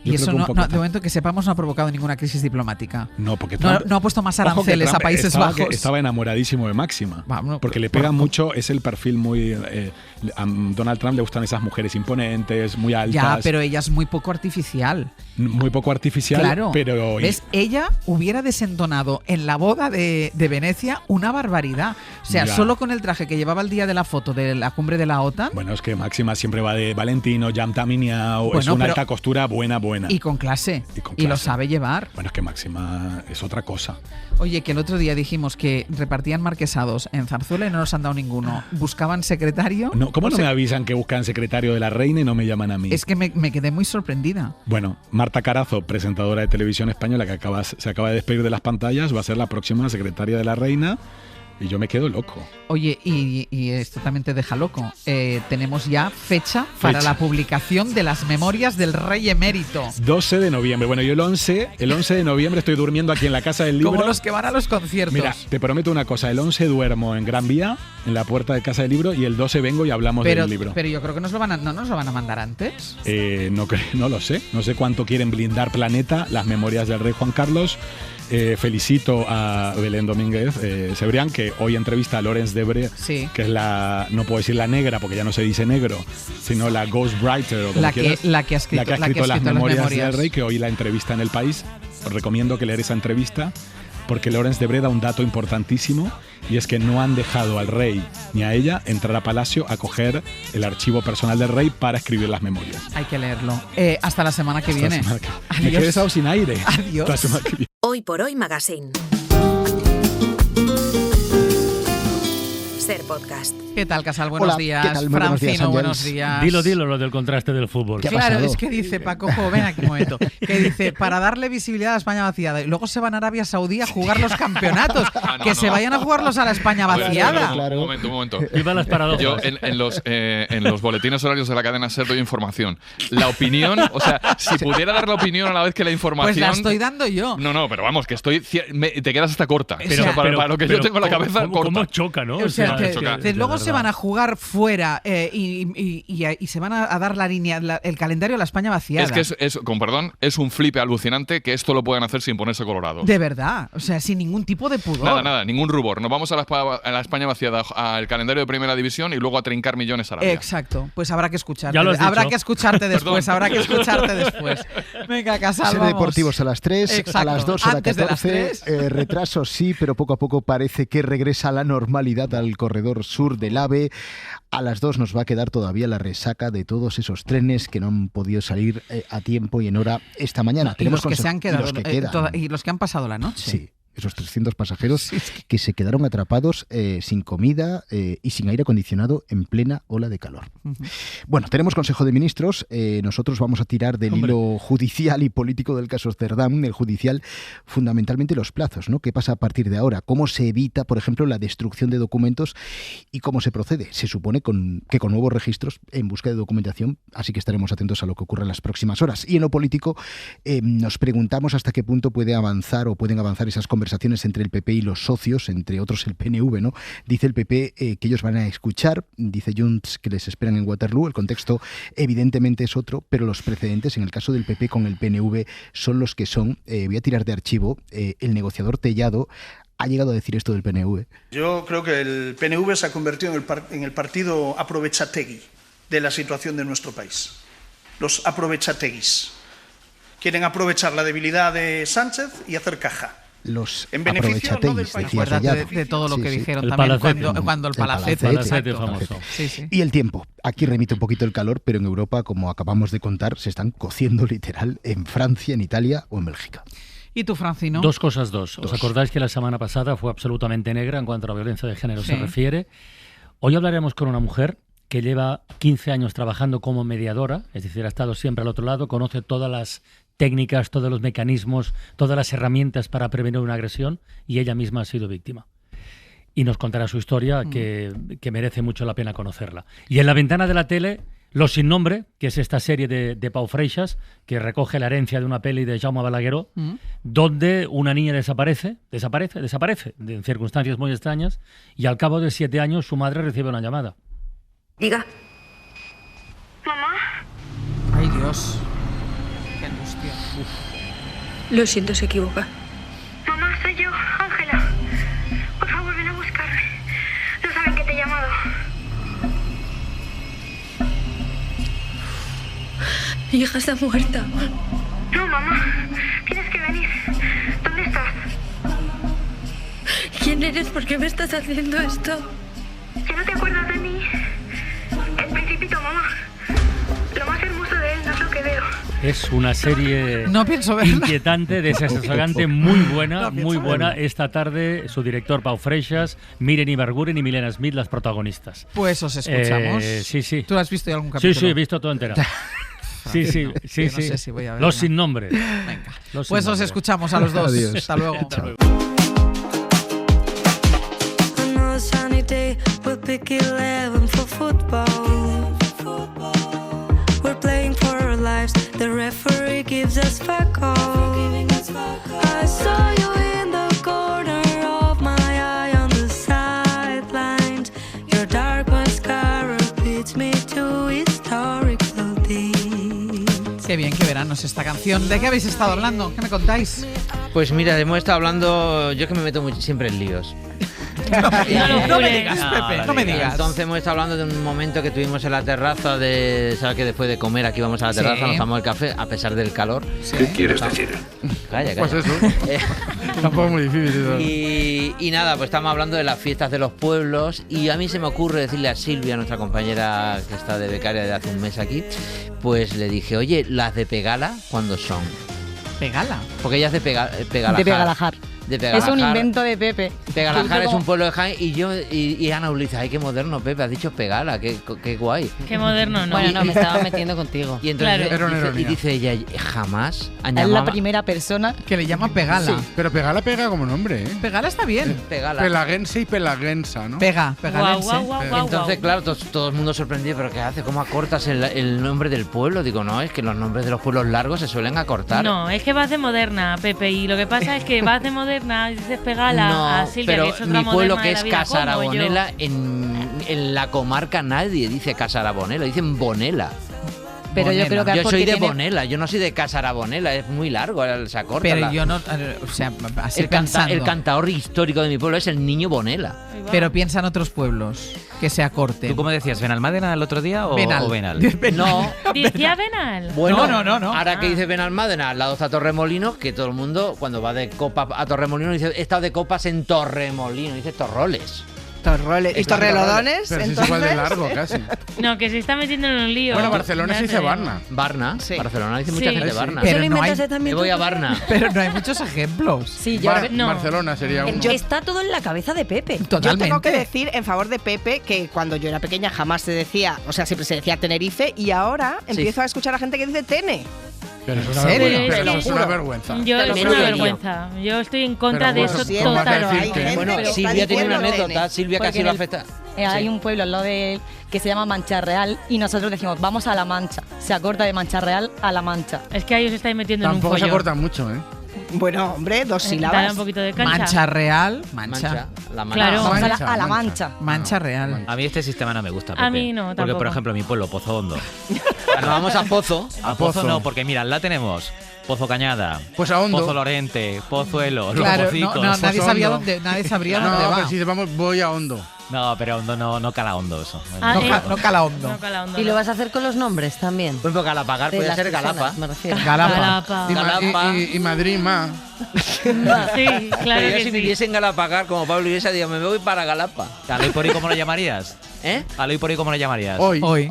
Y eso de momento que sepamos no ha provocado ninguna crisis diplomática. No, porque Trump, no ha puesto más aranceles a Países Bajos. Estaba enamoradísimo de Máxima. Porque le pega mucho, es el perfil muy... a Donald Trump le gustan esas mujeres imponentes, muy altas. Ya, pero ella es muy poco artificial. Muy poco artificial, claro. Pero... ¿Ves? Ella hubiera desentonado en la boda de Venecia una barbaridad. O sea, solo con el traje que llevaba el día de la foto de la cumbre de la OTAN... Bueno, es que Máxima siempre va de Valentino, Yamta Miniao, es una alta costura buena. Y con clase. Y lo sabe llevar. Bueno, es que Máxima es otra cosa. Oye, que el otro día dijimos que repartían marquesados en Zarzuela y no nos han dado ninguno. ¿Buscaban secretario? No, ¿cómo no me avisan que buscan secretario de la reina y no me llaman a mí? Es que me quedé muy sorprendida. Bueno, Marta Carazo, presentadora de televisión española que se acaba de despedir de las pantallas, va a ser la próxima secretaria de la reina. Y yo me quedo loco. Oye, y esto también te deja loco. Tenemos ya fecha para la publicación de las memorias del rey emérito. 12 de noviembre. Bueno, yo el 11 de noviembre estoy durmiendo aquí en la Casa del Libro. Como los que van a los conciertos. Mira, te prometo una cosa. El 11 duermo en Gran Vía, en la puerta de Casa del Libro, y el 12 vengo y hablamos del libro. Pero yo creo que no nos lo van a mandar antes. No lo sé. No sé cuánto quieren blindar Planeta, las memorias del rey Juan Carlos. Felicito a Belén Domínguez Cebrián, que hoy entrevista a Laurence Debré, que es no puedo decir la negra porque ya no se dice negro, sino la ghostwriter, o la que ha escrito las memorias del rey, que hoy la entrevista en El País. Os recomiendo que leer esa entrevista, porque Laurence Debré da un dato importantísimo, y es que no han dejado al rey ni a ella entrar a Palacio a coger el archivo personal del rey para escribir las memorias. Hay que leerlo. Hasta la semana que viene. Me he quedado sin aire. Adiós. Hoy por Hoy Magazine. Ser Podcast. ¿Qué tal, Casal? Buenos Hola, días. ¿qué tal? Muy buenos días, Francino, Ángels. buenos días. Dilo lo del contraste del fútbol. Claro, es que dice Paco Jo, ven aquí un momento, que dice, para darle visibilidad a España vaciada, y luego se van a Arabia Saudí a jugar los campeonatos, que se vayan a jugarlos a la España vaciada. Un momento. Viva las paradojas. Yo en los boletines horarios de la cadena SER doy información. La opinión, o sea, si pudiera dar la opinión a la vez que la información... Pues la estoy dando yo. No, pero vamos, que te quedas hasta corta. Pero, o sea, para lo que yo tengo en la cabeza, corta. ¿Cómo choca, no? O sea, choca. luego se van a jugar fuera y se van a dar la línea, el calendario a la España vaciada. Es que con perdón, es un flipe alucinante que esto lo puedan hacer sin ponerse colorados. De verdad, o sea, sin ningún tipo de pudor. Nada, ningún rubor. Nos vamos a la España vaciada, al calendario de Primera División y luego a trincar millones a Arabia. Exacto, pues habrá que escucharte. Ya lo has Habrá dicho. que escucharte después, habrá que escucharte después. Venga, Casal, Ser vamos. deportivos a las 3, Exacto. a las 2 a las Antes de las 14. Retraso sí, pero poco a poco parece que regresa la normalidad al corredor sur del AVE. A las 2 nos va a quedar todavía la resaca de todos esos trenes que no han podido salir a tiempo y en hora esta mañana. Y los que se han quedado, y los que quedan. y los que han pasado la noche. Sí. Esos 300 pasajeros que se quedaron atrapados sin comida y sin aire acondicionado en plena ola de calor. Bueno, tenemos Consejo de Ministros. Nosotros vamos a tirar del hilo judicial y político del caso Cerdán, el judicial, fundamentalmente los plazos, ¿no? ¿Qué pasa a partir de ahora? ¿Cómo se evita, por ejemplo, la destrucción de documentos y cómo se procede? Se supone que con nuevos registros en busca de documentación, así que estaremos atentos a lo que ocurra en las próximas horas. Y en lo político nos preguntamos hasta qué punto pueden avanzar esas conversaciones entre el PP y los socios, entre otros el PNV, ¿no? Dice el PP que ellos van a escuchar, dice Junts que les esperan en Waterloo, el contexto evidentemente es otro, pero los precedentes en el caso del PP con el PNV son los que son. Voy a tirar de archivo, el negociador Tellado ha llegado a decir esto del PNV. Yo creo que el PNV se ha convertido en el partido aprovechategui de la situación de nuestro país. Los aprovechateguis quieren aprovechar la debilidad de Sánchez y hacer caja. Los en beneficio no del país. Acuérdate de todo lo que dijeron también cuando el palacete famoso. Y el tiempo. Aquí remite un poquito el calor, pero en Europa, como acabamos de contar, se están cociendo literal en Francia, en Italia o en Bélgica. ¿Y tú, Francino? Dos cosas. ¿Os acordáis que la semana pasada fue absolutamente negra en cuanto a la violencia de género se refiere? Hoy hablaremos con una mujer que lleva 15 años trabajando como mediadora, es decir, ha estado siempre al otro lado, conoce todas las técnicas, todos los mecanismos, todas las herramientas para prevenir una agresión y ella misma ha sido víctima. Y nos contará su historia que merece mucho la pena conocerla. Y en la ventana de la tele, Los sin nombre, que es esta serie de Pau Freixas, que recoge la herencia de una peli de Jaume Balagueró, donde una niña desaparece en circunstancias muy extrañas y al cabo de 7 años su madre recibe una llamada. Diga. Mamá. Ay, Dios. Qué angustia. Lo siento, se equivoca. Mamá, soy yo, Ángela. Por favor, ven a buscarme. No saben que te he llamado. Mi hija está muerta. No, mamá. Tienes que venir. ¿Dónde estás? ¿Quién eres? ¿Por qué me estás haciendo esto? ¿Que no te acuerdas de mí? El Principito, mamá. Lo más hermoso de él no es lo que veo. Es una serie inquietante, desasosegante, muy buena. Esta tarde su director Pau Freixas, Miren Ibarguren y Milena Smith, las protagonistas. Pues os escuchamos. Sí. ¿Tú has visto algún capítulo? Sí, he visto todo entera. Sí. No sé si voy a ver. Los sin nombre. Venga. Pues os escuchamos a los dos. Adiós. Hasta luego. Another sunny day, we'll pick 11 for football. We're playing for our lives, the referee gives us fuck all. I saw you in the corner of my eye on the sidelines. Your dark mascara beats me to historical deeds. Qué bien, qué verano es esta canción. ¿De qué habéis estado hablando? ¿Qué me contáis? Pues mira, hemos estado hablando, yo que me meto siempre en líos. No me digas, Pepe, no me digas. Entonces hemos estado hablando de un momento que tuvimos en la terraza ¿sabes que después de comer aquí vamos a la terraza, nos tomamos el café a pesar del calor? ¿Qué quieres decir? Calla. Pues eso. Tampoco es muy difícil. Y nada, pues estamos hablando de las fiestas de los pueblos y a mí se me ocurre decirle a Silvia, nuestra compañera que está de becaria de hace un mes aquí, pues le dije, oye, las de Pegala, ¿cuándo son? ¿Pegala? Porque ella es de Pegalajar. De Pegalajar. de Pegalajar. Es un invento de Pepe. Pegalajar es un pueblo de Jaén y Ana Uliza, ay, qué moderno, Pepe, has dicho Pegala, qué guay. Qué moderno, ¿no? Bueno, no, me estaba metiendo contigo. Y entonces Claro. dice ella, jamás han Es la llamado... primera persona que le llama Pegala. Sí. Pero Pegala pega como nombre, ¿eh? Pegala está bien. Pegala. Pelaguense y pelaguensa, ¿no? Pegalense. Entonces, claro, todo el mundo sorprendido, ¿pero qué hace? ¿Cómo acortas el nombre del pueblo? Digo, no, es que los nombres de los pueblos largos se suelen acortar. No, es que vas de moderna, Pepe, y lo que pasa es que vas de moderna y dices Pegala a Silvia, pero que es otra mi pueblo moderna que de es la vida, Casa como yo. Arabonela, en la comarca nadie dice Casa Arabonela, dicen Bonela. Pero yo creo que es yo soy porque de tiene- Bonela, yo no soy de Casa Arabonela, es muy largo, se acorta. Pero yo no, o sea, así pensando. El cantador histórico de mi pueblo es el Niño Bonela. Pero piensa en otros pueblos que se acorten. ¿Tú cómo decías? ¿Benalmádena el otro día o Benal. o Benal? No. ¿Decía Benal? Bueno, no. Ahora que dice Benalmádena, al lado está Torremolinos, que todo el mundo cuando va de copa a Torremolinos dice, he estado de copas en Torremolinos, dice Torroles. Torroles. ¿Y Torrelodones? Pero si es entonces? igual de largo, casi. No, que se está metiendo en un lío. Bueno, Barcelona Ya se te dice digo. Barna. Barna, Sí. Barcelona dice mucha Sí. gente Sí. Barna. Pero ¿Se lo no hay, inventaste también Me voy tú, a Barna. pero no hay muchos ejemplos. Sí, yo no. Barcelona sería uno. Está todo en la cabeza de Pepe. Totalmente. Yo tengo que decir en favor de Pepe que cuando yo era pequeña jamás se decía, o sea, siempre se decía Tenerife y ahora empiezo a escuchar a gente que dice Tene. Pero eso es ¿En una serio? vergüenza. Pero Pero es es que- una vergüenza. Yo Te lo es juro una que vergüenza. Yo estoy en contra Pero de bueno, eso ¿cómo vas a total. decir que- Bueno, que está Silvia tiene una diciendo anécdota, Tene. Silvia Porque casi en lo el- afecta. Hay un pueblo al lado de él que se llama Mancha Real y nosotros decimos, vamos a La Mancha. Se acorta de Mancha Real a La Mancha. Es que ahí os estáis metiendo Tampoco en se un follón. cortan mucho, ¿eh? Bueno, hombre, 2 Dale sílabas. un poquito de cancha. Mancha real, mancha. La mancha. Claro. Vamos Mancha, a la Mancha. Mancha real. A mí este sistema no me gusta, Pepe. A mí no, Porque, tampoco. por ejemplo, mi pueblo, Pozo Hondo. Nos vamos a Pozo. A Pozo. Pozo no, porque mira, la tenemos. Pozo Cañada, Pues a Hondo. Pozo Lorente, Pozuelo, Los Claro, Pocicos. no, nadie Pozo sabía Hondo. nadie sabría dónde No, va. pero si vamos, voy a Hondo. No, pero Hondo no cala hondo eso. Ah, No cala hondo. No cala hondo, Y no. lo vas a hacer con los nombres también. Por ejemplo, Galapagar De puede las ser Galapa. personas, me refiero. Galapa. Y, Galapa. y Madrid más. Sí, claro Pero yo que si sí. viviese en Galapagar, como Pablo Iglesias, digo, me voy para Galapa. ¿A Loy por ahí cómo lo llamarías? ¿Eh? ¿A Loy por ahí cómo lo llamarías? Hoy. Hoy.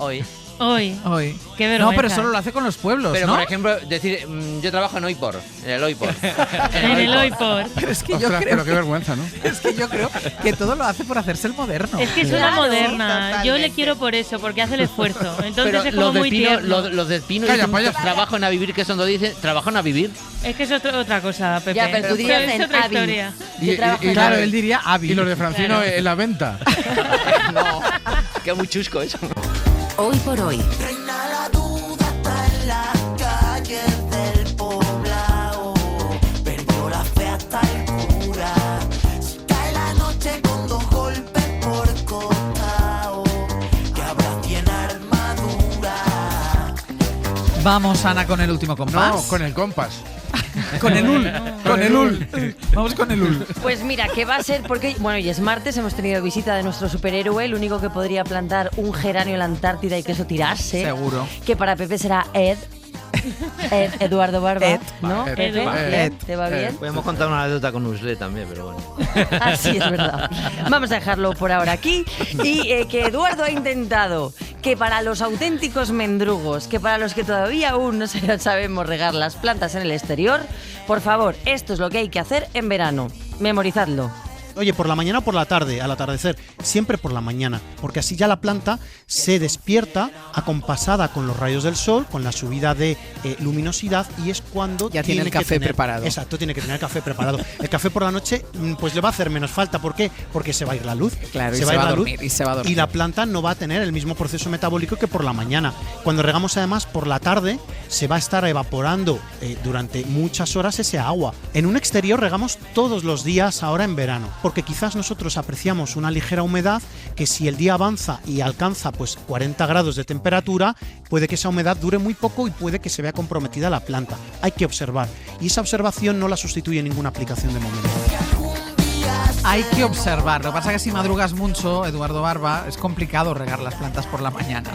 Hoy. Qué No, vergüenza. pero solo lo hace con los pueblos, Pero, ¿no? por ejemplo, decir, yo trabajo en Oipor, en el Oipor. En el hoy por. Pero es que Ostras, yo creo pero qué vergüenza, ¿no? es que yo creo que todo lo hace por hacerse el moderno. Es que es una Claro, moderna. Yo totalmente. le quiero por eso, porque hace el esfuerzo. Entonces Pero es como los de muy Pino, tierno. los de Pino Calla, dicen, payaso. trabajan a vivir, que son donde dicen, trabajan a vivir. Es que es otra cosa, Pepe. Ya, pero tú dirías es en otra hábil. historia. Yo trabajo en Claro, Avi. él diría Avi. Y los de Francino Claro. en la venta. No, que es muy chusco eso. Hoy por hoy. Vamos, Ana, con el último compás. No, con el compás. Con el ul. Con el ul. Vamos con el ul. Pues mira, que va a ser porque, bueno, y es martes, hemos tenido visita de nuestro superhéroe, el único que podría plantar un geranio en la Antártida y que eso tirase. Seguro. Que para Pepe será Eduardo Barba, Ed. ¿no? Ed. Pepe, Ed. ¿te va bien? Podemos contar una anécdota con Usle también, pero bueno. Así es verdad. Vamos a dejarlo por ahora aquí. Y que Eduardo ha intentado que para los auténticos mendrugos, que para los que todavía aún no sabemos regar las plantas en el exterior, por favor, esto es lo que hay que hacer en verano. Memorizadlo. Oye, por la mañana o por la tarde, al atardecer, siempre por la mañana, porque así ya la planta se despierta acompasada con los rayos del sol, con la subida de luminosidad, y es cuando Ya tiene el que café tener- preparado. Exacto, tiene que tener el café preparado. El café por la noche, pues le va a hacer menos falta. ¿Por qué? Porque se va a ir la luz. Claro, y se se va va a ir la dormir, luz y se va a dormir. y la planta no va a tener el mismo proceso metabólico que por la mañana. Cuando regamos además por la tarde, se va a estar evaporando durante muchas horas ese agua. En un exterior regamos todos los días ahora en verano, porque quizás nosotros apreciamos una ligera humedad que si el día avanza y alcanza pues 40 grados de temperatura, puede que esa humedad dure muy poco y puede que se vea comprometida la planta. Hay que observar, y esa observación no la sustituye ninguna aplicación de momento. Hay que observar. Lo que pasa es que si madrugas mucho, Eduardo Barba, es complicado regar las plantas por la mañana.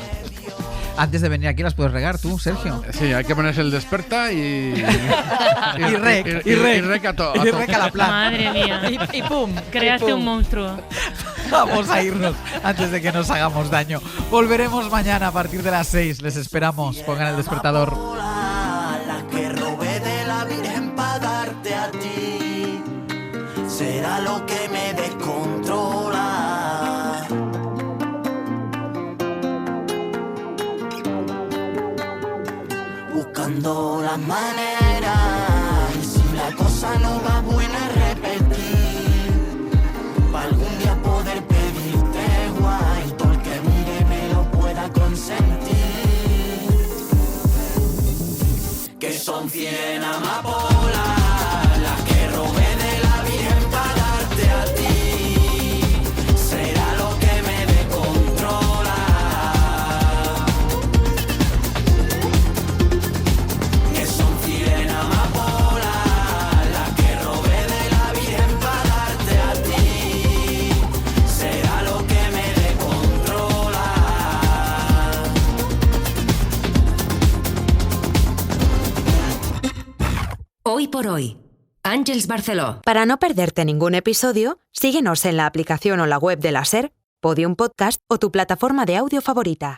Antes de venir aquí las puedes regar tú, Sergio. Sí, hay que ponerse el desperta y rec a la planta. Madre mía. Y pum, Creaste y pum. un monstruo. Vamos a irnos antes de que nos hagamos daño. Volveremos mañana a partir de las 6. Les esperamos. Pongan el despertador. La que robé de la Virgen para darte a ti. será lo que me descontrola. Buscando las maneras, y si la cosa no va buena, repetir, para algún día poder pedirte guay, todo el que mire me lo pueda consentir. Que son 100 amapolas las que robé de la Virgen para darte a ti. Será lo que me descontrola. Que son 100 amapolas las que robé de la Virgen para darte a ti. Será lo que me descontrola. Hoy por hoy, Àngels Barceló. Para no perderte ningún episodio, síguenos en la aplicación o la web de la SER, Podium Podcast o tu plataforma de audio favorita.